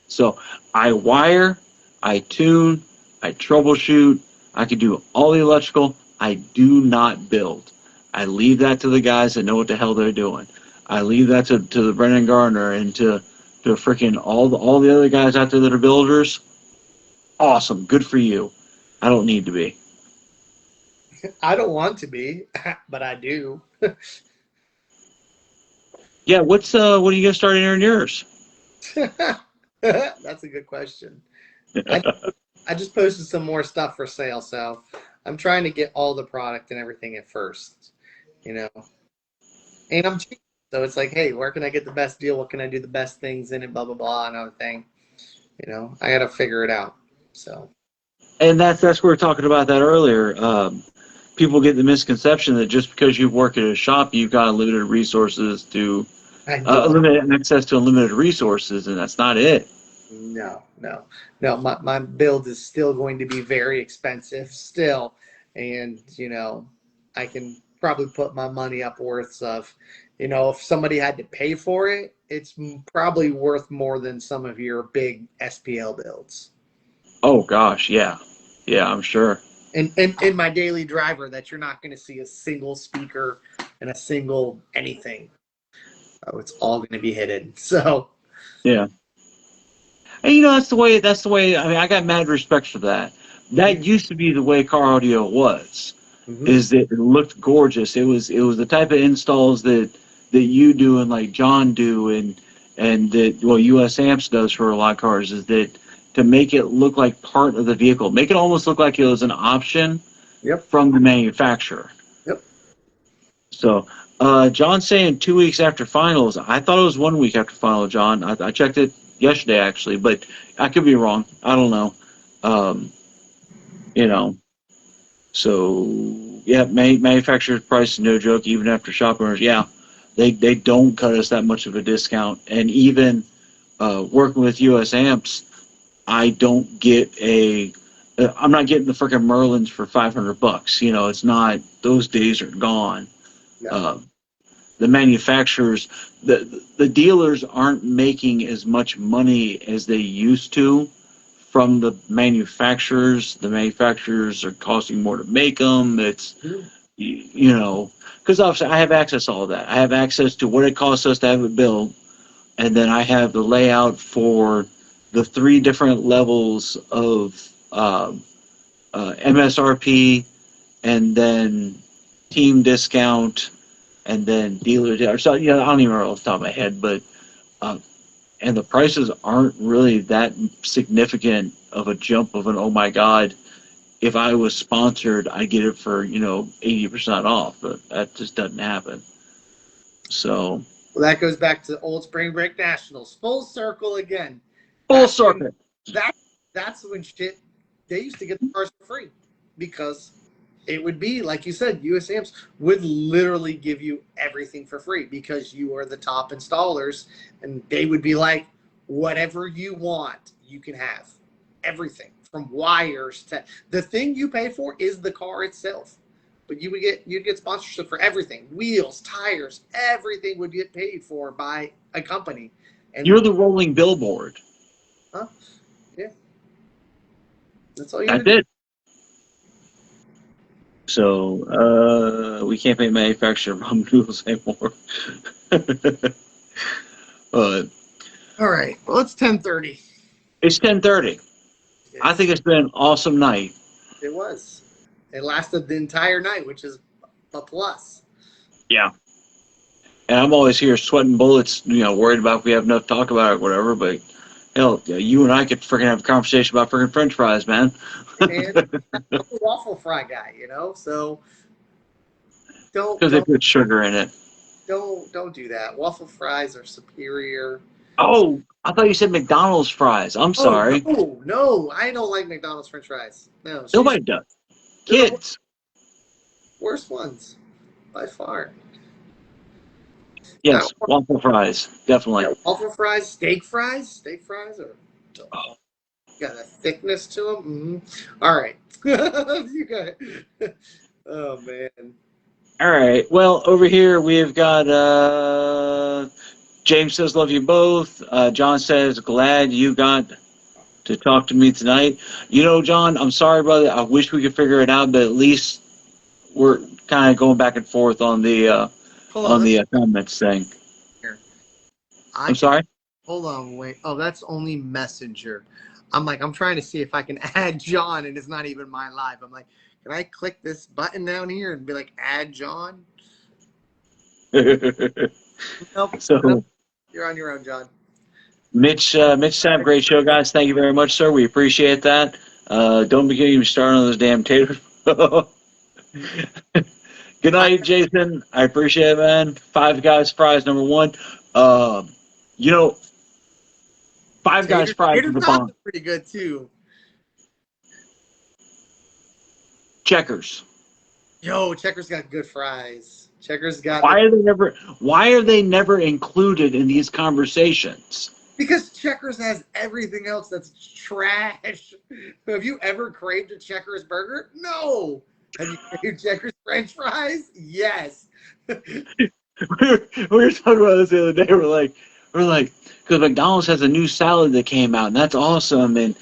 So I wire, I tune, I troubleshoot, I can do all the electrical. I do not build. I leave that to the guys that know what the hell they're doing. I leave that to the Brennan Gardner and to freaking all the other guys out there that are builders. Awesome. Good for you. I don't need to be. I don't want to be, but I do. Yeah, what are you gonna start entering yours? That's a good question. I just posted some more stuff for sale, so I'm trying to get all the product and everything at first, and I'm cheap, so it's like, hey, where can I get the best deal? What can I do the best things in it? Blah blah blah, and everything. I got to figure it out. So. And that's we were talking about that earlier. People get the misconception that just because you work at a shop, you've got unlimited resources to unlimited access to unlimited resources, and that's not it. No. My build is still going to be very expensive still, and I can probably put my money upwards of, if somebody had to pay for it, it's probably worth more than some of your big SPL builds. Oh gosh, yeah, I'm sure. And in my daily driver, that you're not going to see a single speaker and a single anything. Oh, it's all going to be hidden. So. Yeah. And that's the way. I mean, I got mad respect for that. That used to be the way car audio was. Mm-hmm. Is that it looked gorgeous. It was the type of installs that you do and like John do and that US Amps does for a lot of cars, is that to make it look like part of the vehicle, make it almost look like it was an option. Yep. From the manufacturer. Yep. So John's saying 2 weeks after finals. I thought it was 1 week after final, John. I checked it yesterday actually, but I could be wrong. I don't know. So yeah, manufacturer's price is no joke. Even after shop owners, yeah, they don't cut us that much of a discount. And even working with US Amps, I don't get I'm not getting the freaking Merlins for $500. It's not. Those days are gone. Yeah. The manufacturers, the dealers aren't making as much money as they used to from the manufacturers. The manufacturers are costing more to make them. It's, because obviously I have access to all that. I have access to what it costs us to have it built, and then I have the layout for the 3 different levels of MSRP, and then team discount, and then dealer. So I don't even remember off the top of my head, but and the prices aren't really that significant of a jump of an oh my god. If I was sponsored, I get it for 80% off, but that just doesn't happen. So Well, that goes back to old Spring Break Nationals, full circle again. full That's when, circuit. that's when shit. They used to get the cars for free because it would be like you said. US Amps would literally give you everything for free because you are the top installers, and they would be like, whatever you want, you can have everything from wires to the thing you pay for is the car itself. But you'd get sponsorship for everything, wheels, tires, everything would get paid for by a company. And You're the rolling billboard. huh? Yeah, that's all you That's had to do. it. So we can't make manufacture rum noodles anymore. But All right, well, it's 10:30. it's 10:30. I think it's been an awesome night. It was. It lasted the entire night, which is a plus. Yeah. And I'm always here sweating bullets, worried about if we have enough to talk about it or whatever. But hell, you and I could freaking have a conversation about freaking French fries, man. And I'm a waffle fry guy, so don't Because they put sugar in it. don't do that. Waffle fries are superior. Oh, I thought you said McDonald's fries. I'm sorry. Oh, no, I don't like McDonald's French fries. No, Nobody does. they're the Kids. worst ones by far. Yes, waffle fries. Definitely. Yeah, waffle fries, steak fries are got a thickness to them. Mm-hmm. All right, you got it. Oh man. All right. Well, over here we've got James says love you both. John says glad you got to talk to me tonight. John, I'm sorry, brother. I wish we could figure it out, but at least we're kind of going back and forth on the comments thing. Here. I'm sorry. Hold on, wait. Oh, that's only Messenger. I'm trying to see if I can add John, and it's not even my live. I'm like, can I click this button down here and be like, add John? Nope. So, Nope. You're on your own, John. Mitch Sapp, great show, guys. Thank you very much, sir. We appreciate that. Don't be getting me started on those damn taters. Good night, Jason. I appreciate it, man. Five Guys Fries, number one. Five Guys Fries is the bomb. Pretty good too. Checkers. Yo, Checkers got good fries. Checkers got. Why are they never included in these conversations? Because Checkers has everything else that's trash. Have you ever craved a Checkers burger? No. Have you craved Checkers French fries? Yes. we were talking about this the other day. We're like, because McDonald's has a new salad that came out, and that's awesome, and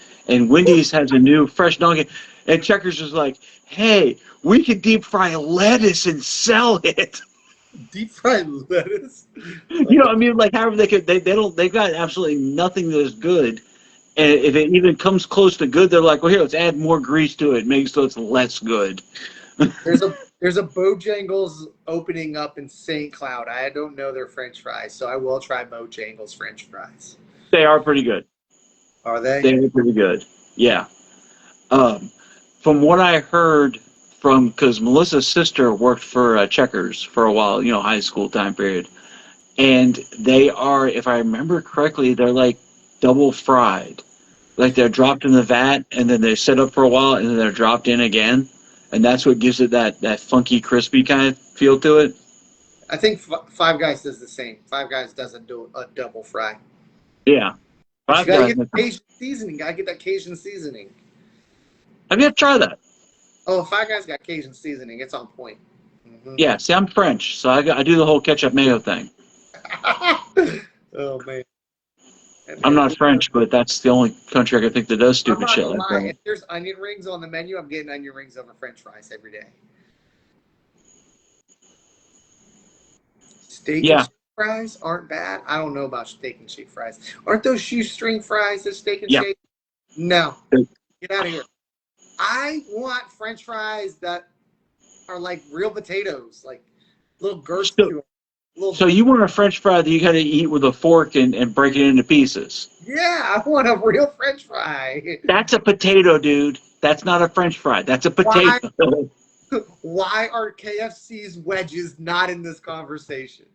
Wendy's has a new fresh nugget, and Checkers was like, hey, we could deep fry lettuce and sell it. Deep fried lettuce. Like however they've got absolutely nothing that is good. And if it even comes close to good, they're like, well, here, let's add more grease to it, make so it's less good. There's a Bojangles opening up in St. Cloud. I don't know their French fries, so I will try Bojangles French fries. They are pretty good. Are they? They are pretty good. Yeah. From what I heard because Melissa's sister worked for Checkers for a while, high school time period. And they are, if I remember correctly, they're like double fried. Like they're dropped in the vat and then they sit up for a while and then they're dropped in again. And that's what gives it that funky, crispy kind of feel to it. I think Five Guys does the same. Five Guys doesn't do a double fry. Yeah. You gotta get the Cajun seasoning. Gotta get that Cajun seasoning. Have you ever tried that? Oh, Five Guys got Cajun seasoning. It's on point. Mm-hmm. Yeah, see, I'm French, so I do the whole ketchup mayo thing. Oh, man. I'm not French, but that's the only country I can think that does stupid shit like that. If there's onion rings on the menu, I'm getting onion rings over French fries every day. Steak and shake fries aren't bad. I don't know about steak and shake fries. Aren't those shoestring fries that steak and shake? No. Get out of here. I want French fries that are like real potatoes, like little girths to them. So you want a French fry that you got to eat with a fork and break it into pieces? Yeah, I want a real French fry. That's a potato, dude. That's not a French fry. That's a Why? potato. Why are KFC's wedges not in this conversation?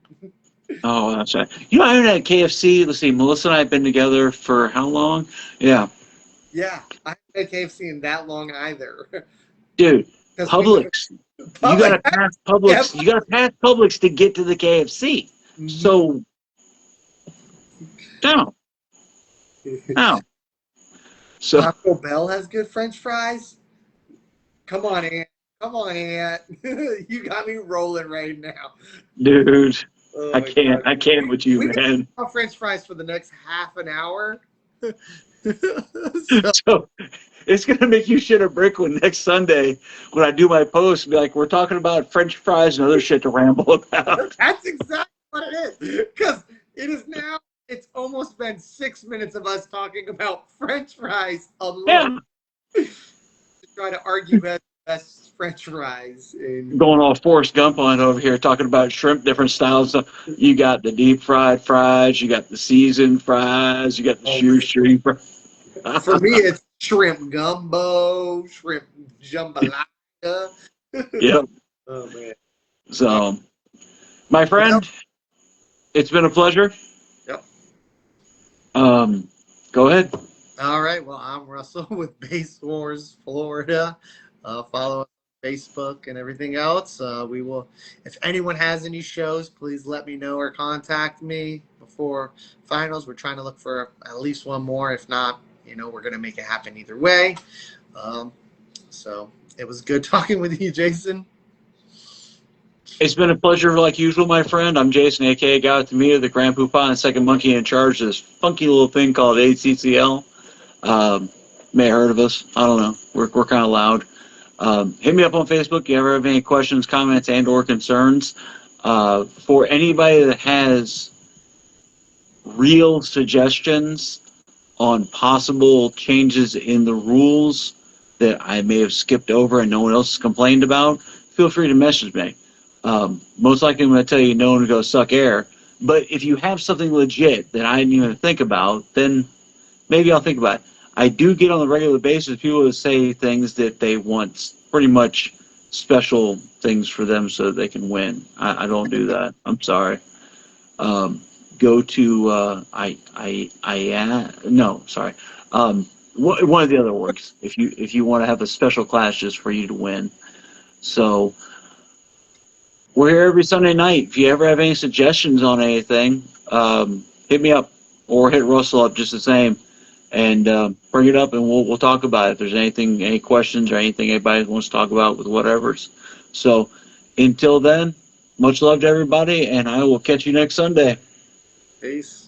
Oh, that's right. You know, I haven't had KFC. Let's see, Melissa and I have been together for how long? Yeah. Yeah, I haven't had KFC in that long either. Dude, Because we live Publix. in You public. gotta pass Yeah. Publix. You gotta pass Publix to get to the KFC. So, no, no. So, Taco Bell has good French fries. Come on, Aunt. Come on, Aunt. You got me rolling right now. dude, Oh my God. I can't with you, We can man. talk French fries for the next half an hour. So, So, it's gonna make you shit a brick when next Sunday when I do my post, be like, we're talking about French fries and other shit to ramble about. that's exactly what it is. Because it is now, it's almost been 6 minutes of us talking about French fries alone Yeah, to try to argue best French fries. And going all Forrest Gump on over here talking about shrimp, different styles. So you got the deep fried fries, you got the seasoned fries, you got the shoestring fries. for me, it's shrimp gumbo, shrimp jambalaya. Yep. Oh, man. So, my Well, friend, it's been a pleasure. yep. Go ahead. All right. Well, I'm Russell with Base Wars Florida. Follow us on Facebook and everything else. We will, if anyone has any shows, please let me know or contact me before finals. We're trying to look for at least one more. If not, we're going to make it happen either way. So it was good talking with you, Jason. It's been a pleasure, like usual, my friend. I'm Jason, aka GuyWithTheMeter, the Grand Poupon and second monkey in charge of this funky little thing called ACCL. May have heard of us. I don't know. We're kind of loud. Hit me up on Facebook if you ever have any questions, comments, and or concerns. For anybody that has real suggestions on possible changes in the rules that I may have skipped over and no one else has complained about, feel free to message me. Most likely I'm going to tell you no one to go suck air. But if you have something legit that I didn't even think about, then maybe I'll think about it. I do get on a regular basis people who say things that they want pretty much special things for them so that they can win. I don't do that. I'm sorry. Go to no, sorry. One of the other works if you want to have a special class just for you to win. So we're here every Sunday night. If you ever have any suggestions on anything, hit me up or hit Russell up just the same, and bring it up and we'll talk about it. If there's anything, any questions or anything anybody wants to talk about with whatever's. So until then, much love to everybody, and I will catch you next Sunday. Peace.